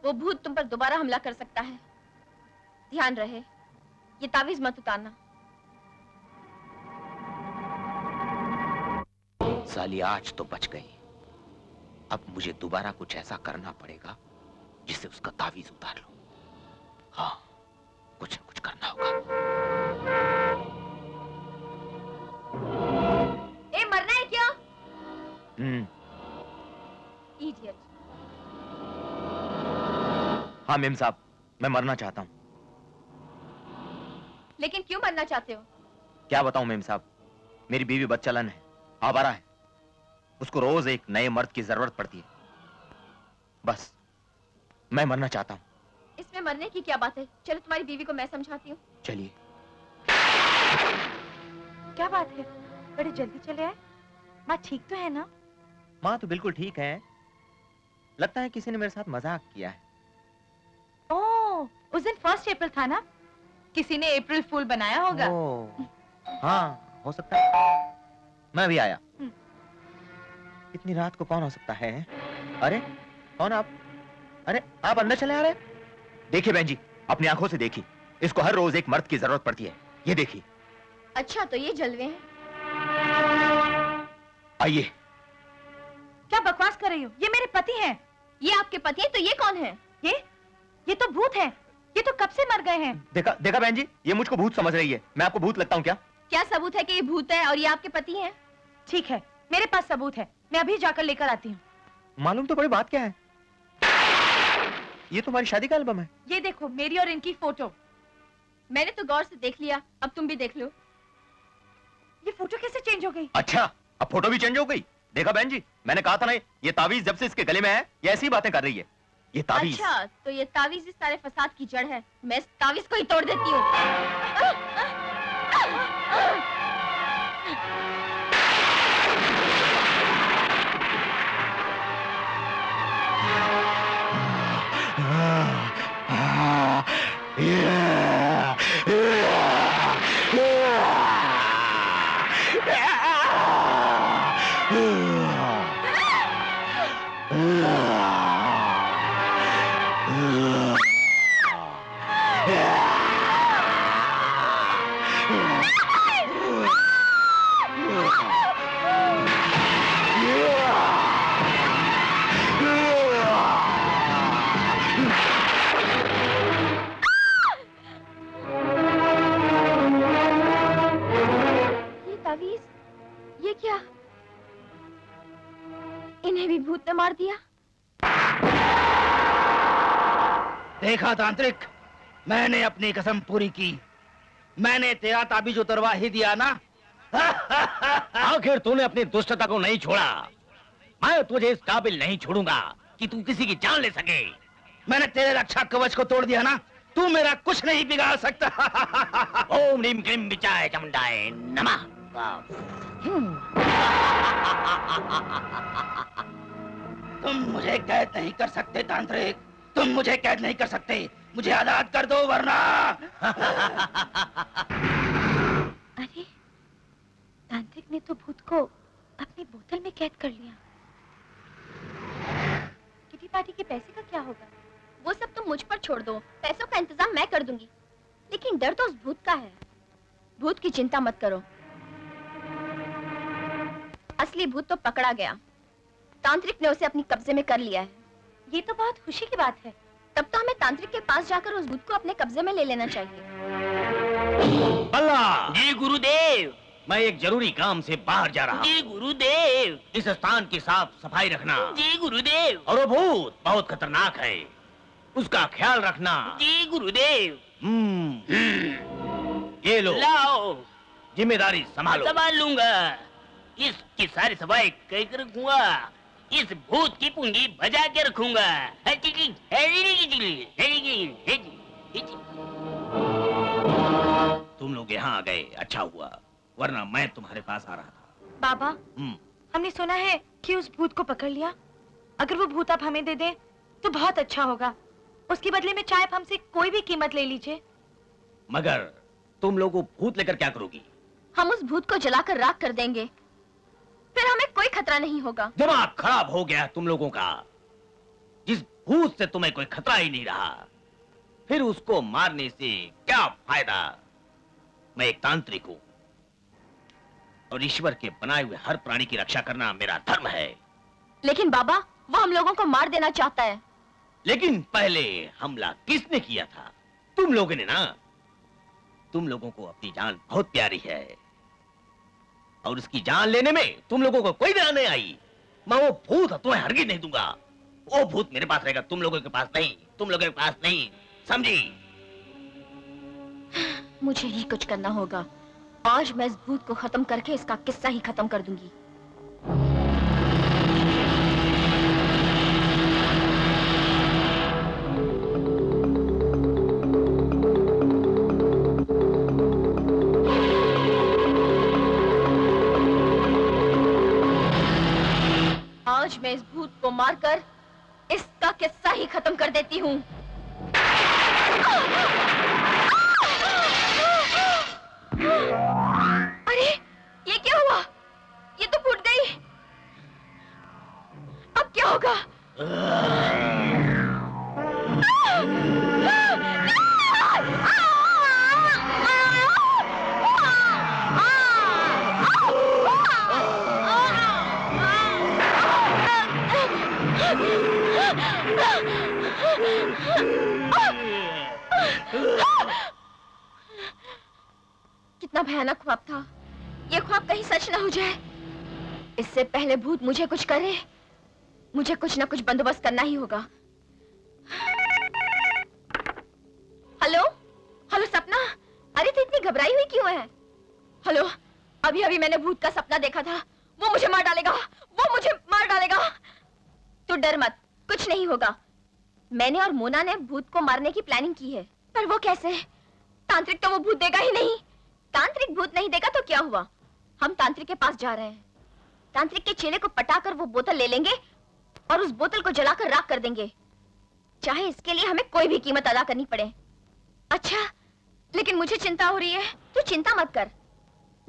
वो भूत तुम पर दोबारा हमला कर सकता है। ध्यान रहे, ये तावीज मत उतारना। साली आज तो बच गई, अब मुझे दोबारा कुछ ऐसा करना पड़ेगा जिससे उसका तावीज उतार लूं। हाँ, कुछ न कुछ करना होगा। ए, मरना है क्या? इडियट। हाँ मेम साहब, मैं मरना चाहता हूँ। लेकिन क्यों मरना चाहते हो? क्या बताऊं मेम साहब, मेरी बीवी बदचलन है, आवारा है। उसको रोज एक नए मर्द की जरूरत पड़ती है। बस मैं मरना चाहता हूँ। इसमें मरने की क्या बात है? चलो तुम्हारी बीवी को मैं समझाती हूँ। चलिए। क्या बात है, बड़े जल्दी चले आए। माँ ठीक तो है ना? माँ तो बिल्कुल ठीक है, लगता है किसी ने मेरे साथ मजाक किया है। ओह, उस दिन 1 अप्रैल था ना, किसी ने अप्रैल फूल बनाया होगा। ओह, हाँ हो सकता है, मैं भी आया। इतनी रात को कौन हो सकता है? अरे कौन आप? अरे आप अंदर चले आ रहे? देखिए बहन जी, अपनी आंखों से देखिए, इसको हर रोज एक मर्द की जरूरत पड़ती है। ये देखिए। अच्छा तो ये जलवे हैं। आइए। क्या बकवास कर रही हो? ये मेरे पति हैं। ये आपके पति हैं, तो ये कौन है? ये तो भूत हैं। ये तो कब से मर गए हैं। देखा देखा बहन जी, ये मुझको भूत समझ रही है। मैं आपको भूत लगता हूँ क्या? क्या सबूत है कि ये भूत है और ये आपके पति हैं? ठीक है, मेरे पास सबूत है, मैं अभी जाकर लेकर आती हूँ। मालूम तो पड़े बात क्या है। ये तो हमारी शादी का एल्बम है। ये देखो, मेरी और इनकी फोटो। मैंने तो गौर से देख लिया, अब तुम भी देख लो। ये फोटो कैसे चेंज हो गई? अच्छा, अब फोटो भी चेंज हो गई। देखा बहन जी, मैंने कहा था ना, ये तावीज जब से इसके गले में है, ये ऐसी बातें कर रही है। ये तावीज। अच्छा, तो ये तावीज इस सारे फसाद की जड़ है। मैं इस तावीज को ही तोड़ देती हूँ। ये क्या? इन्हें भी भूत ने मार दिया। देखा तांत्रिक, मैंने अपनी कसम पूरी की। मैंने तेरा ताबीज उतरवा ही दिया ना। आखिर तूने अपनी दुष्टता को नहीं छोड़ा। मैं तुझे इस काबिल नहीं छोड़ूंगा कि तू किसी की जान ले सके। मैंने तेरे रक्षा कवच को तोड़ दिया ना, तू मेरा कुछ नहीं बिगाड़ सकता। ओम नीम क्लीम विचाय चामुंडाय नमः। तुम मुझे कैद नहीं कर सकते तांत्रिक, तुम मुझे कैद नहीं कर सकते। मुझे आजाद कर दो वरना। अरे, तांत्रिक ने तो भूत को अपनी बोतल में कैद कर लिया। किटी पार्टी के पैसे का क्या होगा? वो सब तुम मुझ पर छोड़ दो, पैसों का इंतजाम मैं कर दूंगी। लेकिन डर तो उस भूत का है। भूत की चिंता मत करो, असली भूत तो पकड़ा गया, तांत्रिक ने उसे अपनी कब्जे में कर लिया है। ये तो बहुत खुशी की बात है। तब तो हमें तांत्रिक के पास जाकर उस भूत को अपने कब्जे में ले लेना चाहिए। अल्लाह, जी गुरुदेव। मैं एक जरूरी काम से बाहर जा रहा हूँ। जी गुरुदेव। इस स्थान की साफ सफाई रखना। जी गुरुदेव। और वो भूत बहुत खतरनाक है, उसका ख्याल रखना। जी गुरुदेव। ये लो, लाओ, जिम्मेदारी संभालो। संभाल लूंगा। इसकी सारी सफाई कर रखूंगा। इस भूत की पुंगी बजा के रखूंगा। तुम लोग यहाँ आ गए, अच्छा हुआ, वरना मैं तुम्हारे पास आ रहा था। बाबा, हम्म, हमने सुना है कि उस भूत को पकड़ लिया। अगर वो भूत आप हमें दे दें तो बहुत अच्छा होगा। उसके बदले में चाहे आप हमसे कोई भी कीमत ले लीजिए। मगर तुम लोगों को भूत लेकर क्या करोगी? हम उस भूत को जलाकर राख कर देंगे, फिर हमें कोई खतरा नहीं होगा। दिमाग खराब हो गया तुम लोगों का। जिस भूत से तुम्हें कोई खतरा ही नहीं रहा, फिर उसको मारने से क्या फायदा? मैं एक तांत्रिक हूं और ईश्वर के बनाए हुए हर प्राणी की रक्षा करना मेरा धर्म है। लेकिन बाबा, वो हम लोगों को मार देना चाहता है। लेकिन पहले हमला किसने किया था? तुम लोगों ने ना। तुम लोगों को अपनी जान बहुत प्यारी है और उसकी जान लेने में तुम लोगों को कोई देर नहीं आई। मैं वो भूत तुम्हें हरगिज नहीं दूंगा। वो भूत मेरे पास रहेगा, तुम लोगों के पास नहीं। तुम लोगों के पास नहीं, समझी? मुझे ही कुछ करना होगा। आज मैं इस भूत को खत्म करके इसका किस्सा ही खत्म कर दूंगी। आज मैं इस भूत को मारकर इसका किस्सा ही खत्म कर देती हूँ। अरे, ये क्या हुआ? ये तो फूट गई। अब क्या होगा? कितना भयानक ख्वाब था। ये ख्वाब कहीं सच ना हो जाए। इससे पहले भूत मुझे कुछ करे, मुझे कुछ ना कुछ बंदोबस्त करना ही होगा। हेलो, हेलो सपना। अरे तू इतनी घबराई हुई क्यों है? हेलो, अभी अभी मैंने भूत का सपना देखा था। वो मुझे मार डालेगा, वो मुझे मार डालेगा। तू डर मत, कुछ नहीं होगा। मैंने और मोना ने भूत को मारने की प्लानिंग की है। पर वो कैसे? तांत्रिक तो वो भूत देगा ही नहीं। तांत्रिक भूत नहीं देगा तो क्या हुआ? हम तांत्रिक के पास जा रहे हैं। तांत्रिक के चेले को पटाकर वो बोतल ले लेंगे और उस बोतल को जलाकर राख कर देंगे, चाहे इसके लिए हमें कोई भी कीमत अदा करनी पड़े। अच्छा, लेकिन मुझे चिंता हो रही है। तू चिंता मत कर,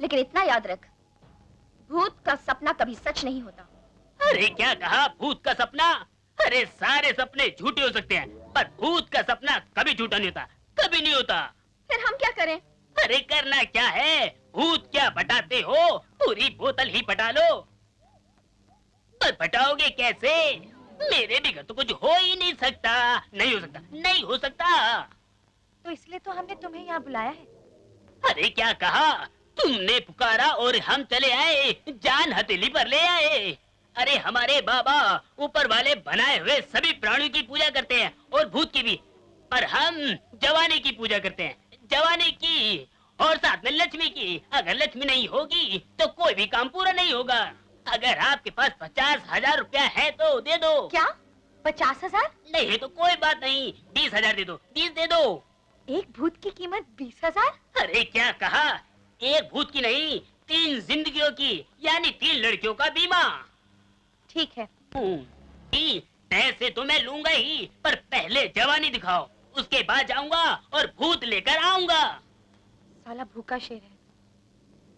लेकिन इतना याद रख, भूत का सपना कभी सच नहीं होता। अरे क्या कहा? भूत का सपना? अरे सारे सपने झूठे हो सकते हैं, पर भूत का सपना कभी झूठा नहीं होता, कभी नहीं होता। फिर हम क्या करें? अरे करना क्या है? भूत क्या पटाते हो? पूरी बोतल ही पटा लो। पर पटाओगे कैसे? मेरे भी घर तो कुछ हो ही नहीं सकता। नहीं हो सकता, नहीं हो सकता। तो इसलिए तो हमने तुम्हें यहाँ बुलाया है। अरे क्या कहा? तुमने पुकारा और हम चले आए, जान हथेली पर ले आए। अरे हमारे बाबा ऊपर वाले बनाए हुए सभी प्राणियों की पूजा करते हैं और भूत की भी, पर हम जवानी की पूजा करते हैं, जवानी की, और साथ में लक्ष्मी की। अगर लक्ष्मी नहीं होगी तो कोई भी काम पूरा नहीं होगा। अगर आपके पास 50,000 रुपया है तो दे दो। क्या 50,000? नहीं है तो कोई बात नहीं, 20,000 दे दो, 20 दे दो। एक भूत की कीमत 20,000? अरे क्या कहा? एक भूत की नहीं, 3 जिंदगियों की, यानी 3 लड़कियों का बीमा। ठीक है। पैसे तो मैं लूंगा ही, पर पहले जवानी दिखाओ, उसके बाद जाऊंगा और भूत लेकर आऊंगा। साला भूखा शेर है,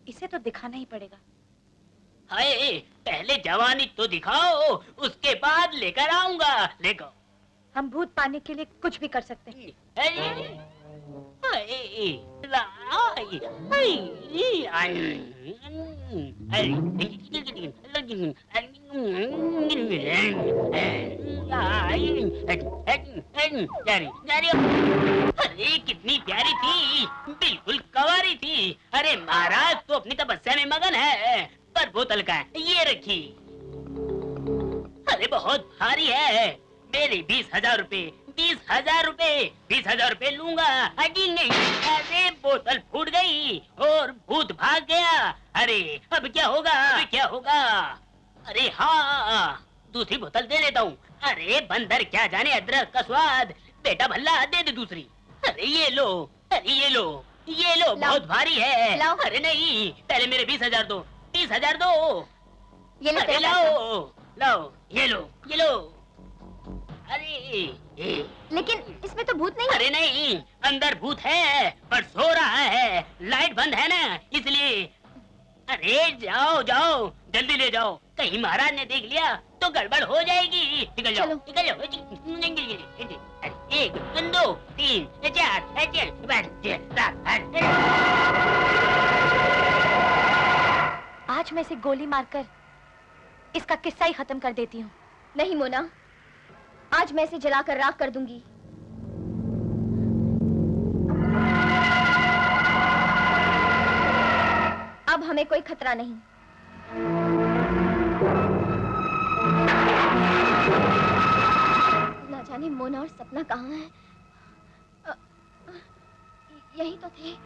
इसे तो दिखाना ही पड़ेगा। हाय, पहले जवानी तो दिखाओ, उसके बाद लेकर आऊंगा। लेकर हम भूत पाने के लिए कुछ भी कर सकते हैं। अरे कितनी प्यारी थी, बिल्कुल कंवारी थी। अरे महाराज तो अपनी तपस्या में मगन है, पर बोतल का ये रखी। अरे बहुत भारी है, मेरे 20,000 रुपए, 20,000 रुपए, 20,000 रुपए लूंगा। अजी नहीं, अरे बोतल फूट गई और भूत भाग गया। अरे अब क्या होगा, अब क्या होगा? अरे हाँ, दूसरी बोतल दे देता हूँ। अरे बंदर क्या जाने अदरक का स्वाद। बेटा भल्ला दे दे दूसरी। अरे ये लो, अरे ये लो, ये लो, बहुत भारी है। लाओ। अरे नहीं, पहले मेरे 20,000 दो, 20,000 दो। ये लो अरे तेरा लाओ, लाओ, ये लो, ये लो। अरे पैसा। लेकिन इसमें तो भूत नहीं है। अरे नहीं, अंदर भूत है पर सो रहा है, लाइट बंद है ना इसलिए। अरे जाओ जाओ, जल्दी ले जाओ, कहीं महाराज ने देख लिया तो गड़बड़ हो जाएगी। निकल जाओ, चलो। निकल जाओ। 1 2 3 4 5 6 आज मैं इसे गोली मारकर इसका किस्सा ही खत्म कर देती हूँ। नहीं मोना, आज मैं इसे जलाकर राख कर दूंगी। अब हमें कोई खतरा नहीं। ना जाने मोना और सपना कहाँ हैं? यही तो थे।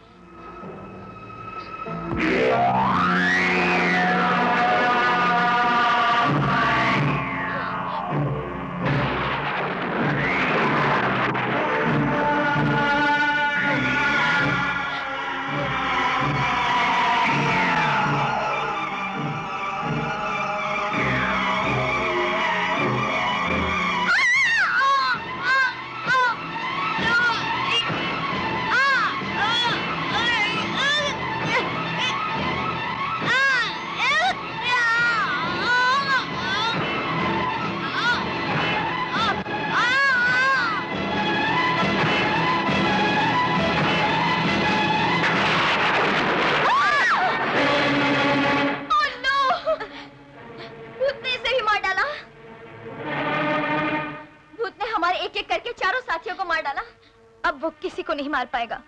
अब वो किसी को नहीं मार पाएगा।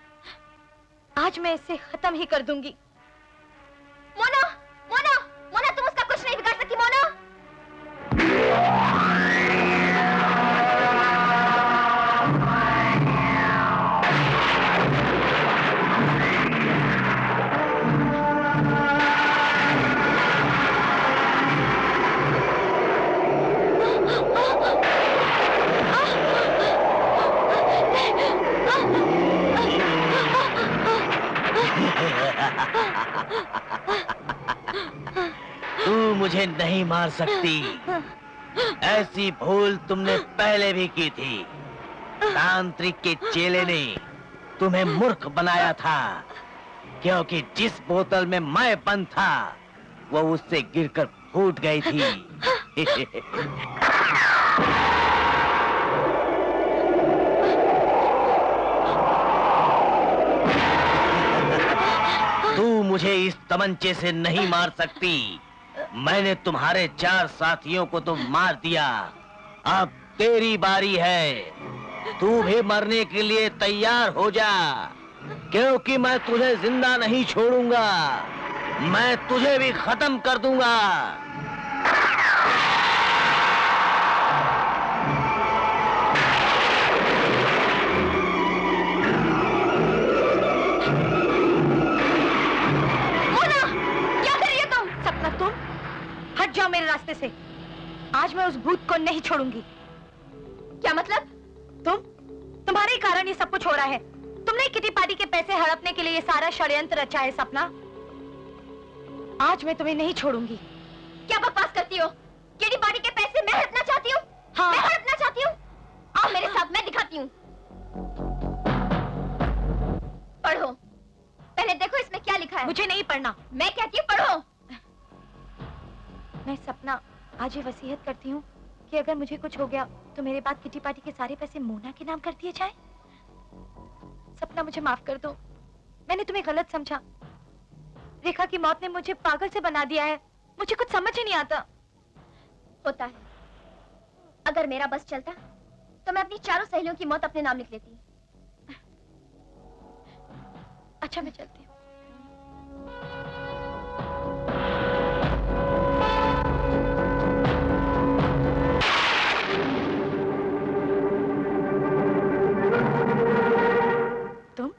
आज मैं इसे खत्म ही कर दूंगी। मोना, मोना, मोना, तुम उसका कुछ नहीं बिगाड़ सकती मोना। तू मुझे नहीं मार सकती। ऐसी भूल तुमने पहले भी की थी। तांत्रिक के चेले ने तुम्हें मूर्ख बनाया था, क्योंकि जिस बोतल में मैं बंद था वो उससे गिरकर फूट गई थी। तू मुझे इस तमंचे से नहीं मार सकती। मैंने तुम्हारे 4 साथियों को तो मार दिया, अब तेरी बारी है। तू भी मरने के लिए तैयार हो जा, क्योंकि मैं तुझे जिंदा नहीं छोड़ूंगा। मैं तुझे भी खत्म कर दूंगा। हट जाओ मेरे रास्ते से। आज मैं उस भूत को नहीं छोड़ूंगी। क्या मतलब? तुम्हारे ही कारण ये सब कुछ हो रहा है। तुमने किटी पार्टी के पैसे हड़पने के लिए ये सारा षड्यंत्र रचा है सपना। आज मैं तुम्हें नहीं छोड़ूंगी। क्या बकवास करती हो? किटी पार्टी के पैसे मैं हड़पना चाहती हूँ? हाँ। मैं हड़पना चाहती हूँ? आओ मेरे साथ, मैं दिखाती हूँ। पढ़ो, पहले देखो इसमें क्या लिखा है। मुझे नहीं पढ़ना। मैं कहती हूँ पढ़ो। मैं सपना आज ये वसीयत करती हूँ कि अगर मुझे कुछ हो गया तो मेरे बाद किटी पार्टी के सारे पैसे मोना के नाम कर दिए जाए। सपना मुझे माफ कर दो, मैंने तुम्हें गलत समझा। रेखा की मौत ने मुझे पागल से बना दिया है। मुझे कुछ समझ ही नहीं आता। होता है। अगर मेरा बस चलता तो मैं अपनी चारों सहेलियों की मौत अपने नाम लिख लेती। अच्छा मैं चलती हूँ। तुम?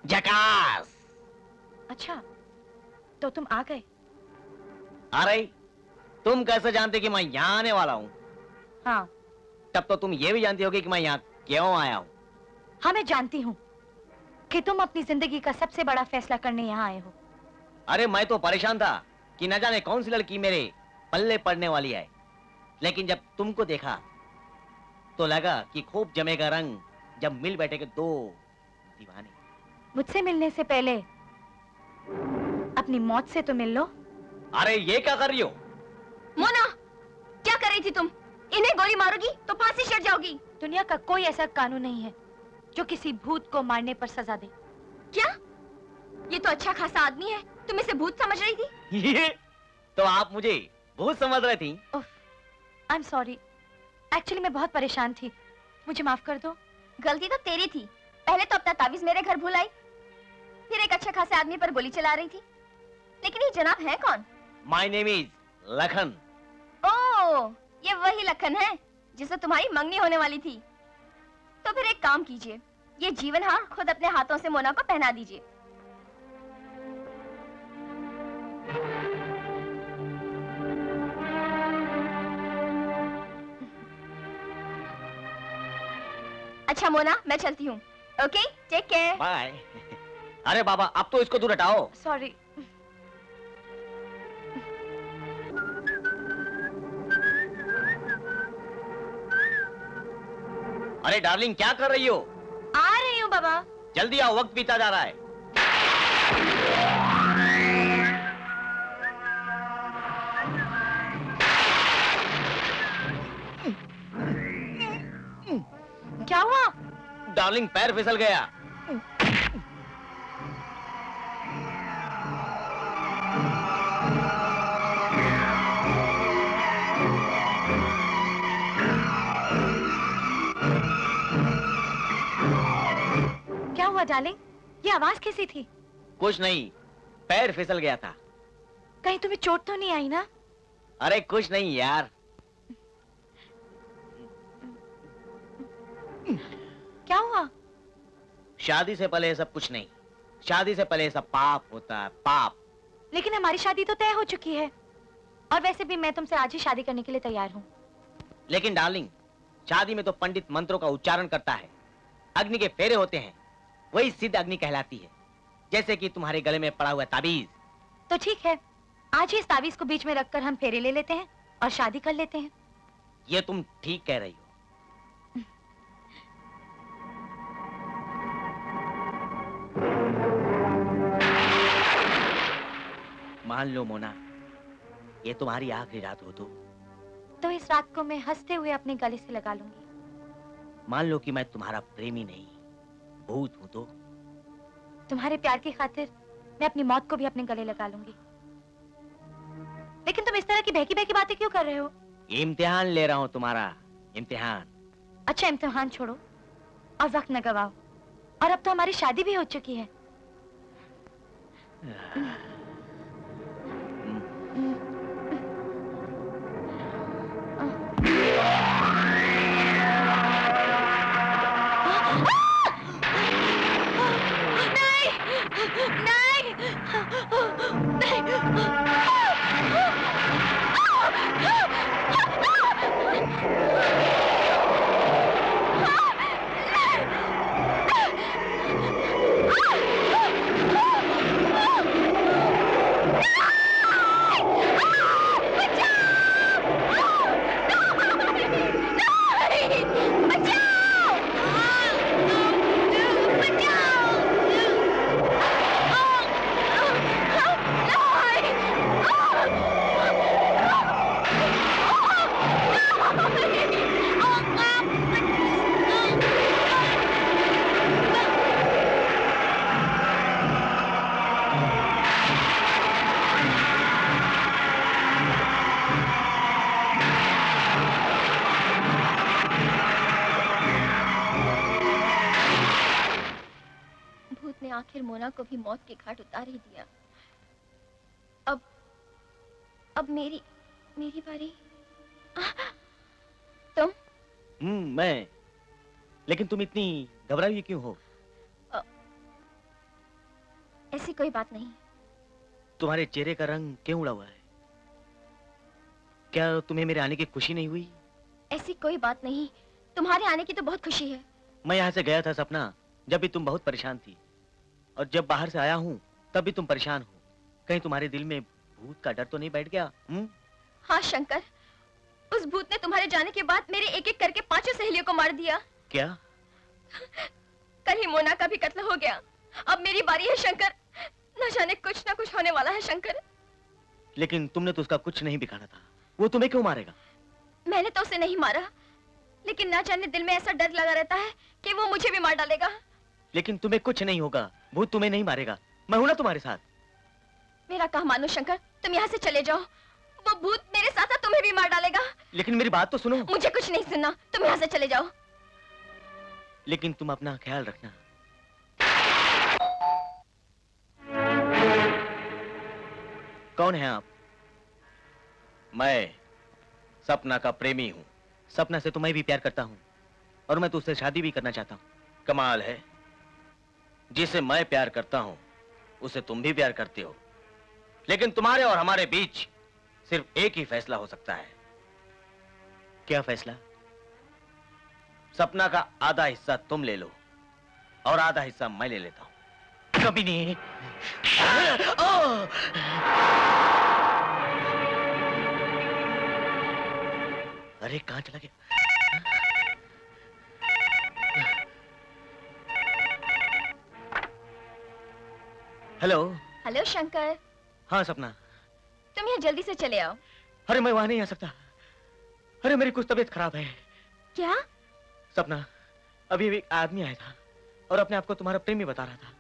जकास। अच्छा तो तुम आ गए। अरे तुम कैसे जानते कि मैं यहाँ आने वाला हूँ? हाँ तब तो तुम ये भी जानती होगी कि मैं यहाँ क्यों आया हूँ। हाँ मैं जानती हूँ कि तुम अपनी जिंदगी का सबसे बड़ा फैसला करने यहाँ आए हो। अरे मैं तो परेशान था कि न जाने कौन सी लड़की मेरे पल्ले पड़ने वाली है, लेकिन जब तुमको देखा तो लगा कि खूब जमेगा रंग जब मिल बैठे के दो दीवाने। मुझसे मिलने से पहले अपनी मौत से तो मिल लो। अरे ये क्या कर रही हो? मोना, क्या कर रही थी तुम? इन्हें गोली मारोगी तो फांसी चढ़ जाओगी। दुनिया का कोई ऐसा कानून नहीं है जो किसी भूत को मारने पर सजा दे। क्या? ये तो अच्छा खासा आदमी है, तुम इसे भूत समझ रही थी? ये तो आप मुझे भूत समझ रही थी? आई एम सॉरी, एक्चुअली मैं बहुत परेशान थी, मुझे माफ कर दो। गलती तो तेरी थी। पहले तो अपना ताबीज मेरे घर भूल आई, फिर एक अच्छे खासे आदमी पर गोली चला रही थी। लेकिन ये जनाब है कौन? My name is Lakhan. Oh, ये वही लखन है जिसे तुम्हारी मंगनी होने वाली थी। तो फिर एक काम कीजिए, ये जीवन हार खुद अपने हाथों से मोना को पहना दीजिए। अच्छा मोना, मैं चलती हूँ। Okay, take care. बाय। अरे बाबा, अब तो इसको दूर हटाओ। सॉरी। अरे डार्लिंग, क्या कर रही हो? आ रही हूँ बाबा। जल्दी आओ, वक्त बीता जा रहा है। क्या हुआ? डार्लिंग, पैर फिसल गया। क्या हुआ डार्लिंग? ये आवाज कैसी थी? कुछ नहीं, पैर फिसल गया था। कहीं तुम्हें चोट तो नहीं आई ना? अरे कुछ नहीं यार। क्या हुआ? शादी से पहले सब कुछ नहीं, शादी से पहले सब पाप होता है, पाप। लेकिन हमारी शादी तो तय हो चुकी है, और वैसे भी मैं तुमसे आज ही शादी करने के लिए तैयार हूँ। लेकिन डार्लिंग, शादी में तो पंडित मंत्रों का उच्चारण करता है, अग्नि के फेरे होते हैं, वही सिद्ध अग्नि कहलाती है। जैसे कि तुम्हारे गले में पड़ा हुआ ताबीज। तो ठीक है, आज ही इस ताबीज को बीच में रखकर हम फेरे ले लेते हैं और शादी कर लेते हैं। ये तुम ठीक कह रही हो। मान लो मोना, ये तुम्हारी आखिरी रात हो तो इस रात को मैं हंसते हुए अपने गले से लगा लूंगी। मान लो कि मैं तुम्हारा प्रेमी नहीं, भूत हूं तो तुम्हारे प्यार की खातिर मैं अपनी मौत को भी अपने गले लगा लूंगी। लेकिन तुम इस तरह की बहकी बहकी बातें क्यों कर रहे हो? इम्तिहान ले रहा हूं, तुम्हारा इम्तिहान। अच्छा, इम्तिहान छोड़ो और वक्त न गवाओ। और अब तो हमारी शादी भी हो चुकी है। मोना को भी मौत के घाट उतार ही दिया। अब मेरी बारी। तुम? मैं। लेकिन तुम इतनी घबराई हुई क्यों हो? ऐसी कोई बात नहीं। तुम्हारे चेहरे का रंग क्यों उड़ा हुआ है? क्या तुम्हें मेरे आने की खुशी नहीं हुई? ऐसी कोई बात नहीं, तुम्हारे आने की तो बहुत खुशी है। मैं यहाँ से गया था सपना, जब भी तुम बहुत परेशान थी, और जब बाहर से आया हूँ तब भी तुम परेशान हो। कहीं तुम्हारे दिल में भूत का डर तो नहीं बैठ गया? हाँ शंकर, उस भूत ने तुम्हारे जाने के बाद मेरे एक एक करके 5 सहेलियों को मार दिया। क्या? कल ही मोना का भी कत्ल हो गया। अब मेरी बारी है शंकर। न जाने कुछ ना कुछ होने वाला है शंकर। लेकिन तुमने तो उसका कुछ नहीं बिगाड़ा था, वो तुम्हें क्यों मारेगा? मैंने तो उसे नहीं मारा, लेकिन ना जाने दिल में ऐसा डर लगा रहता है कि वो मुझे भी मार डालेगा। लेकिन तुम्हें कुछ नहीं होगा, भूत तुम्हें नहीं मारेगा, मैं हूं ना तुम्हारे साथ। मेरा कहा मानो शंकर, तुम यहाँ से चले जाओ। वो भूत मेरे साथ साथ तुम्हें भी मार डालेगा। लेकिन मेरी बात तो सुनो। मुझे कुछ नहीं सुनना, तुम यहाँ से चले जाओ। लेकिन तुम अपना ख्याल रखना। कौन है आप? मैं सपना का प्रेमी हूं। सपना से तो मैं भी प्यार करता हूं, और मैं तो उससे शादी भी करना चाहता हूं। कमाल है, जिसे मैं प्यार करता हूं उसे तुम भी प्यार करते हो। लेकिन तुम्हारे और हमारे बीच सिर्फ एक ही फैसला हो सकता है। क्या फैसला? सपना का आधा हिस्सा तुम ले लो और आधा हिस्सा मैं ले लेता हूं। कभी नहीं। अरे कहां चला गया? हेलो। हेलो शंकर। हाँ सपना। तुम यहाँ जल्दी से चले आओ। अरे मैं वहां नहीं आ सकता। अरे मेरी कुछ तबीयत खराब है। क्या? सपना, अभी एक आदमी आया था और अपने आप को तुम्हारा प्रेमी बता रहा था,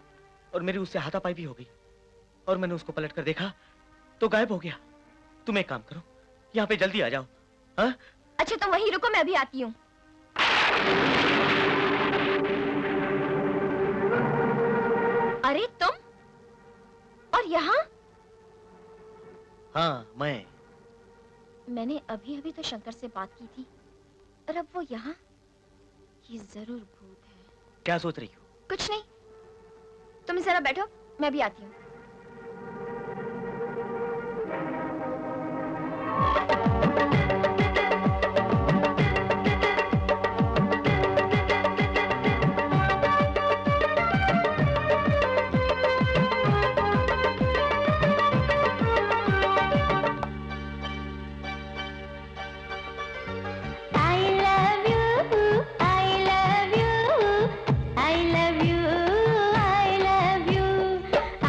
और मेरी उससे हाथापाई भी हो गई, और मैंने उसको पलट कर देखा तो गायब हो गया। तुम एक काम करो, यहाँ पे जल्दी आ जाओ। हाँ? अच्छा तुम वहीं रुको, मैं अभी आती हूँ। अरे तुम? और यहाँ? हाँ मैं। मैंने अभी तो शंकर से बात की थी, और अब वो यहाँ? ये जरूर भूत है। क्या सोच रही हो? कुछ नहीं, तुम जरा बैठो, मैं अभी आती हूँ। I love you, I love you, I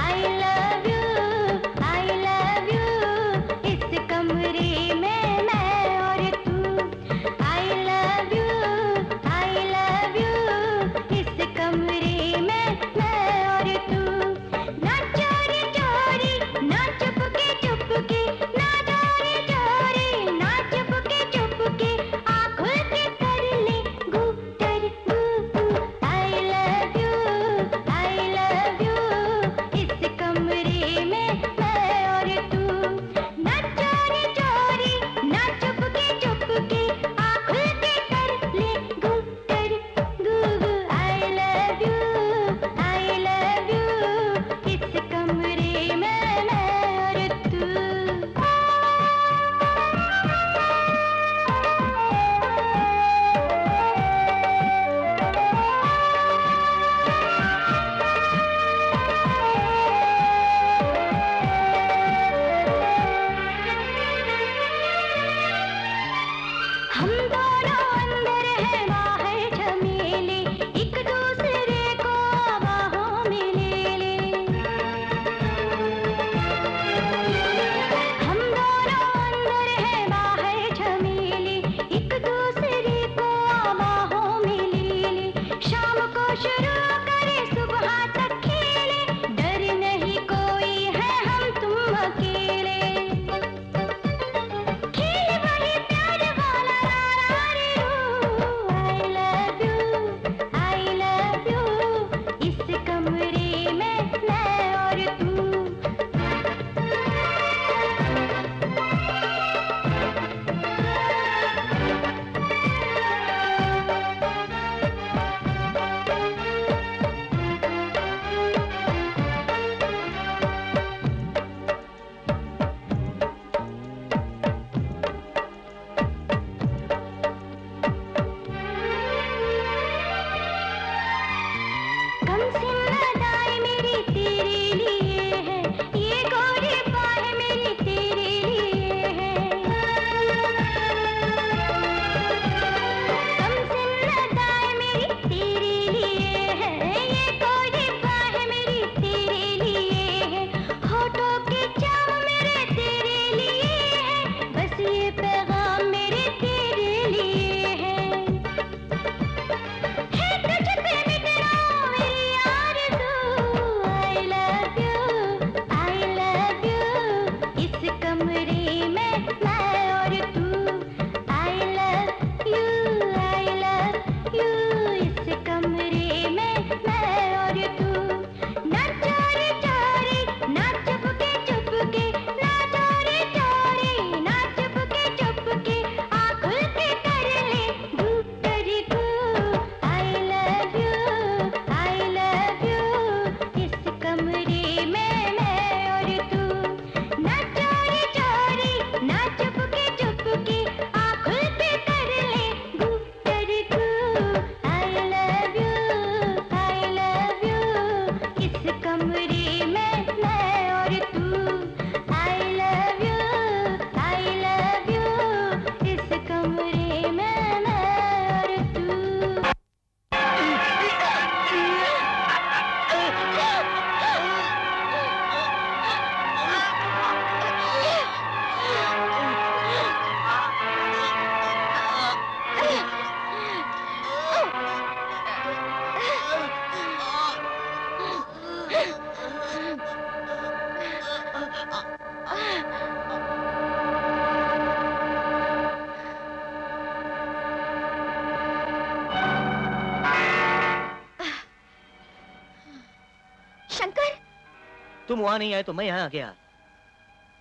तुम वहां नहीं आए तो मैं यहाँ आ गया।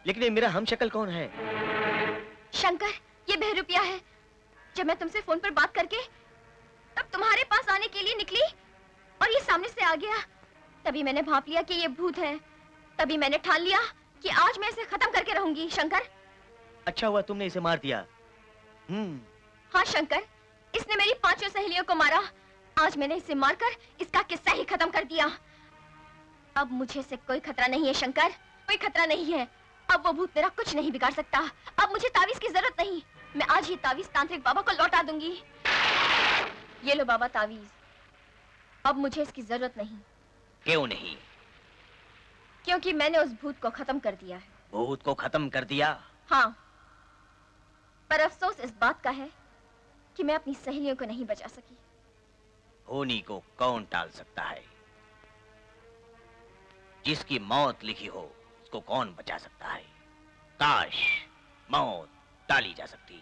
लेकिन ये मेरा हमशक्ल कौन है? शंकर, ये बहरूपिया है। जब मैं तुमसे फोन पर बात करके तब तुम्हारे पास आने के लिए निकली और ये सामने से आ गया, तभी मैंने भांप लिया कि ये भूत है। तभी मैंने ठान लिया कि आज मैं इसे खत्म करके रहूंगी। शंकर, अच्छा हुआ तुमने इसे मार दिया। हाँ शंकर, इसने मेरी 5 सहेलियों को मारा। आज मैंने इसे मारकर इसका किस्सा ही खत्म कर दिया। अब मुझे से कोई खतरा नहीं है शंकर, कोई खतरा नहीं है। अब वो भूत मेरा कुछ नहीं बिगाड़ सकता। अब मुझे तावीज की जरूरत नहीं। मैं आज ही तावीज तांत्रिक बाबा को लौटा दूंगी। ये लो बाबा तावीज। अब मुझे इसकी जरूरत नहीं। क्यों नहीं? क्योंकि मैंने उस भूत को खत्म कर दिया है। भूत को खत्म कर दिया? हाँ, पर अफसोस इस बात का है कि मैं अपनी सहेलियों को नहीं बचा सकी। होनी को कौन टाल सकता है? जिसकी मौत लिखी हो उसको कौन बचा सकता है? काश मौत टाली जा सकती।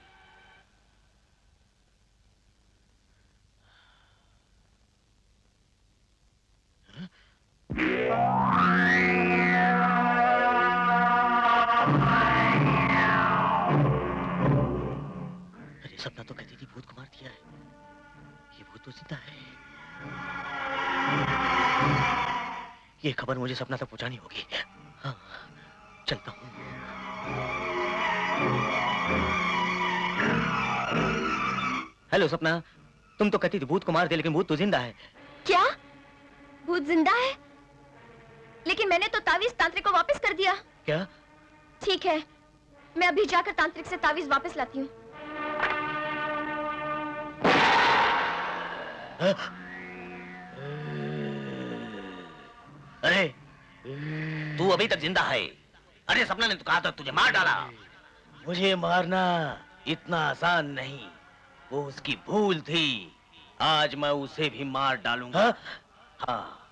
अरे सपना तो कहती थी भूत को मार दिया है। ये भूत तो जिंदा है। ये खबर मुझे सपना तक पहुंचानी होगी। हाँ, चलता हूँ। हेलो सपना, तुम तो कहती थी भूत को मार दिया, लेकिन भूत तो जिंदा है। क्या? भूत जिंदा है? लेकिन मैंने तो तावीज तांत्रिक को वापस कर दिया। क्या? ठीक है, मैं अभी जाकर तांत्रिक से तावीज वापस लाती हूँ। अरे तू अभी तक जिंदा है? अरे सपना ने तो कहा था तुझे मार डाला। मुझे मारना इतना आसान नहीं, वो उसकी भूल थी। आज मैं उसे भी मार डालूंगा। हाँ,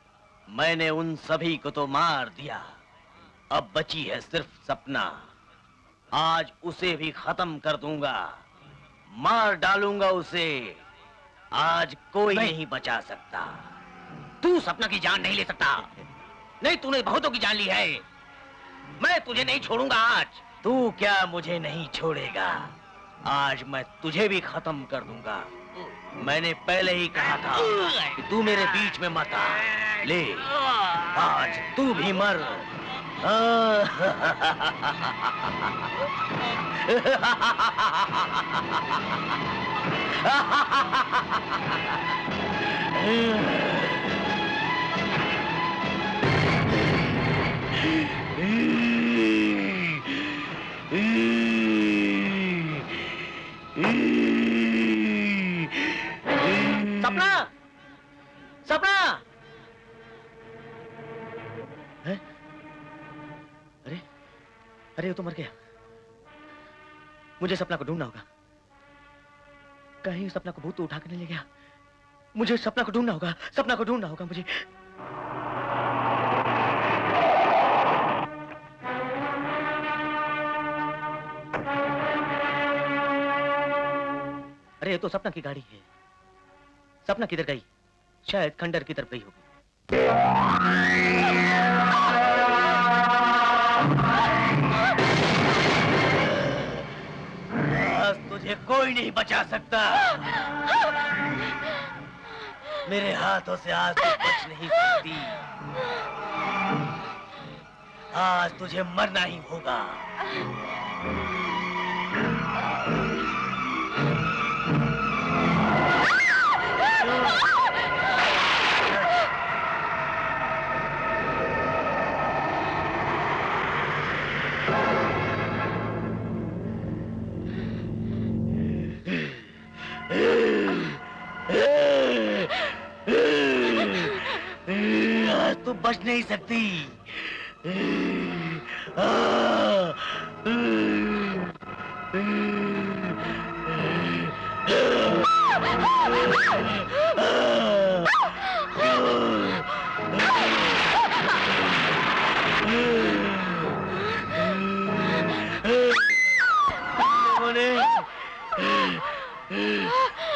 मैंने उन सभी को तो मार दिया, अब बची है सिर्फ सपना। आज उसे भी खत्म कर दूंगा, मार डालूंगा उसे। आज कोई नहीं बचा सकता। तू सपना की जान नहीं ले सकता। नहीं, तूने बहुतों की जान ली है। मैं तुझे नहीं छोड़ूंगा आज। तू क्या मुझे नहीं छोड़ेगा? आज मैं तुझे भी खत्म कर दूंगा। मैंने पहले ही कहा था कि तू मेरे बीच में मत आ। ले, आज तू भी मर। सपना, सपना! है? अरे, अरे वो तो मर गया। मुझे सपना को ढूंढना होगा। कहीं सपना को भूत तो उठा के नहीं ले गया। मुझे सपना को ढूंढना होगा, सपना को ढूंढना होगा मुझे। अरे ये तो सपना की गाड़ी है। सपना किधर गई? शायद खंडर की तरफ गई होगी। आज तुझे कोई नहीं बचा सकता। मेरे हाथों से आज तू बच नहीं सकती। आज तुझे मरना ही होगा। आज तू बच नहीं सकती।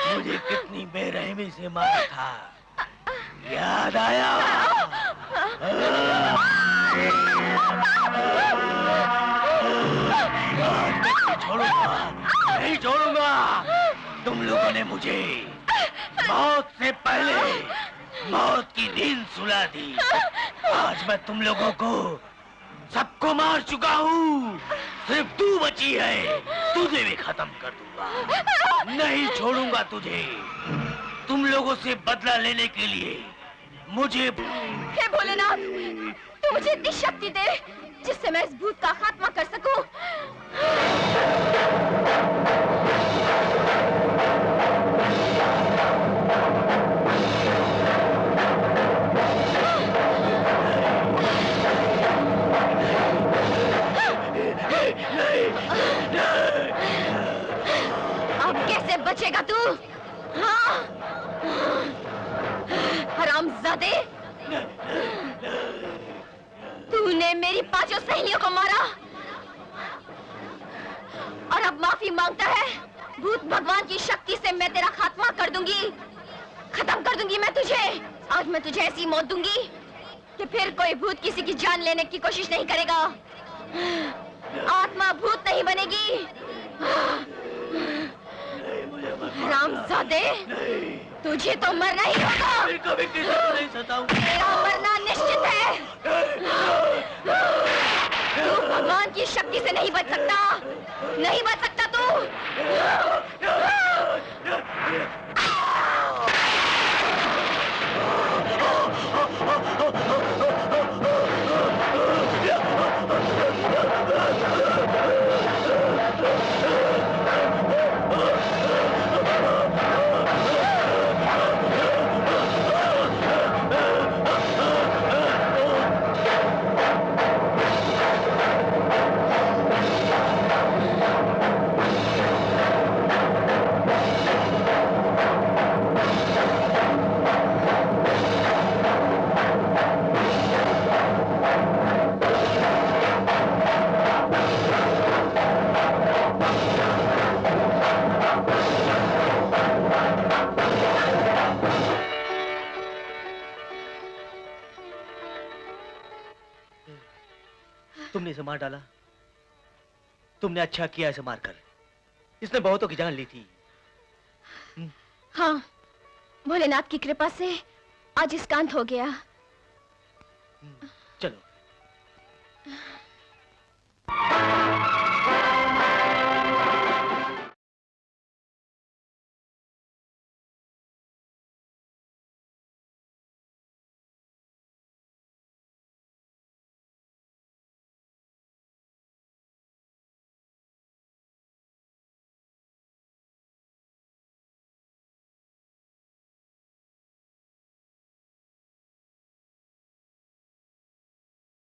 मुझे कितनी बेरहमी से मारा था, याद आया? तुम लोगों ने मुझे मौत से पहले मौत की नींद सुला दी। आज मैं तुम लोगों को सबको मार चुका हूँ। सिर्फ तू बची है, तुझे भी खत्म कर दूंगा। नहीं छोड़ूंगा तुझे। तुम लोगों से बदला लेने के लिए मुझे हे भोलेनाथ, तू मुझे इतनी शक्ति दे जिससे मैं इस भूत का खात्मा कर सकूं। अब कैसे बचेगा तू? हाँ? हरामजादे, तूने मेरी 5 सहेलियों को मारा और अब माफी मांगता है। भूत भगवान की शक्ति से मैं तेरा खात्मा कर दूंगी, खत्म कर दूंगी मैं तुझे। आज मैं तुझे ऐसी मौत दूंगी कि फिर कोई भूत किसी की जान लेने की कोशिश नहीं करेगा। आत्मा भूत नहीं बनेगी। हरामजादे, तुझे तो मरना ही होगा। कभी किसी को नहीं सताऊंगा। तेरा मरना निश्चित है। तू भगवान की शक्ति से नहीं बच सकता, नहीं बच सकता तू। तुमने इसे मार डाला। तुमने अच्छा किया इसे मारकर। इसने बहुतों की जान ली थी। हाँ, भोलेनाथ की कृपा से आज इसका अंत हो गया।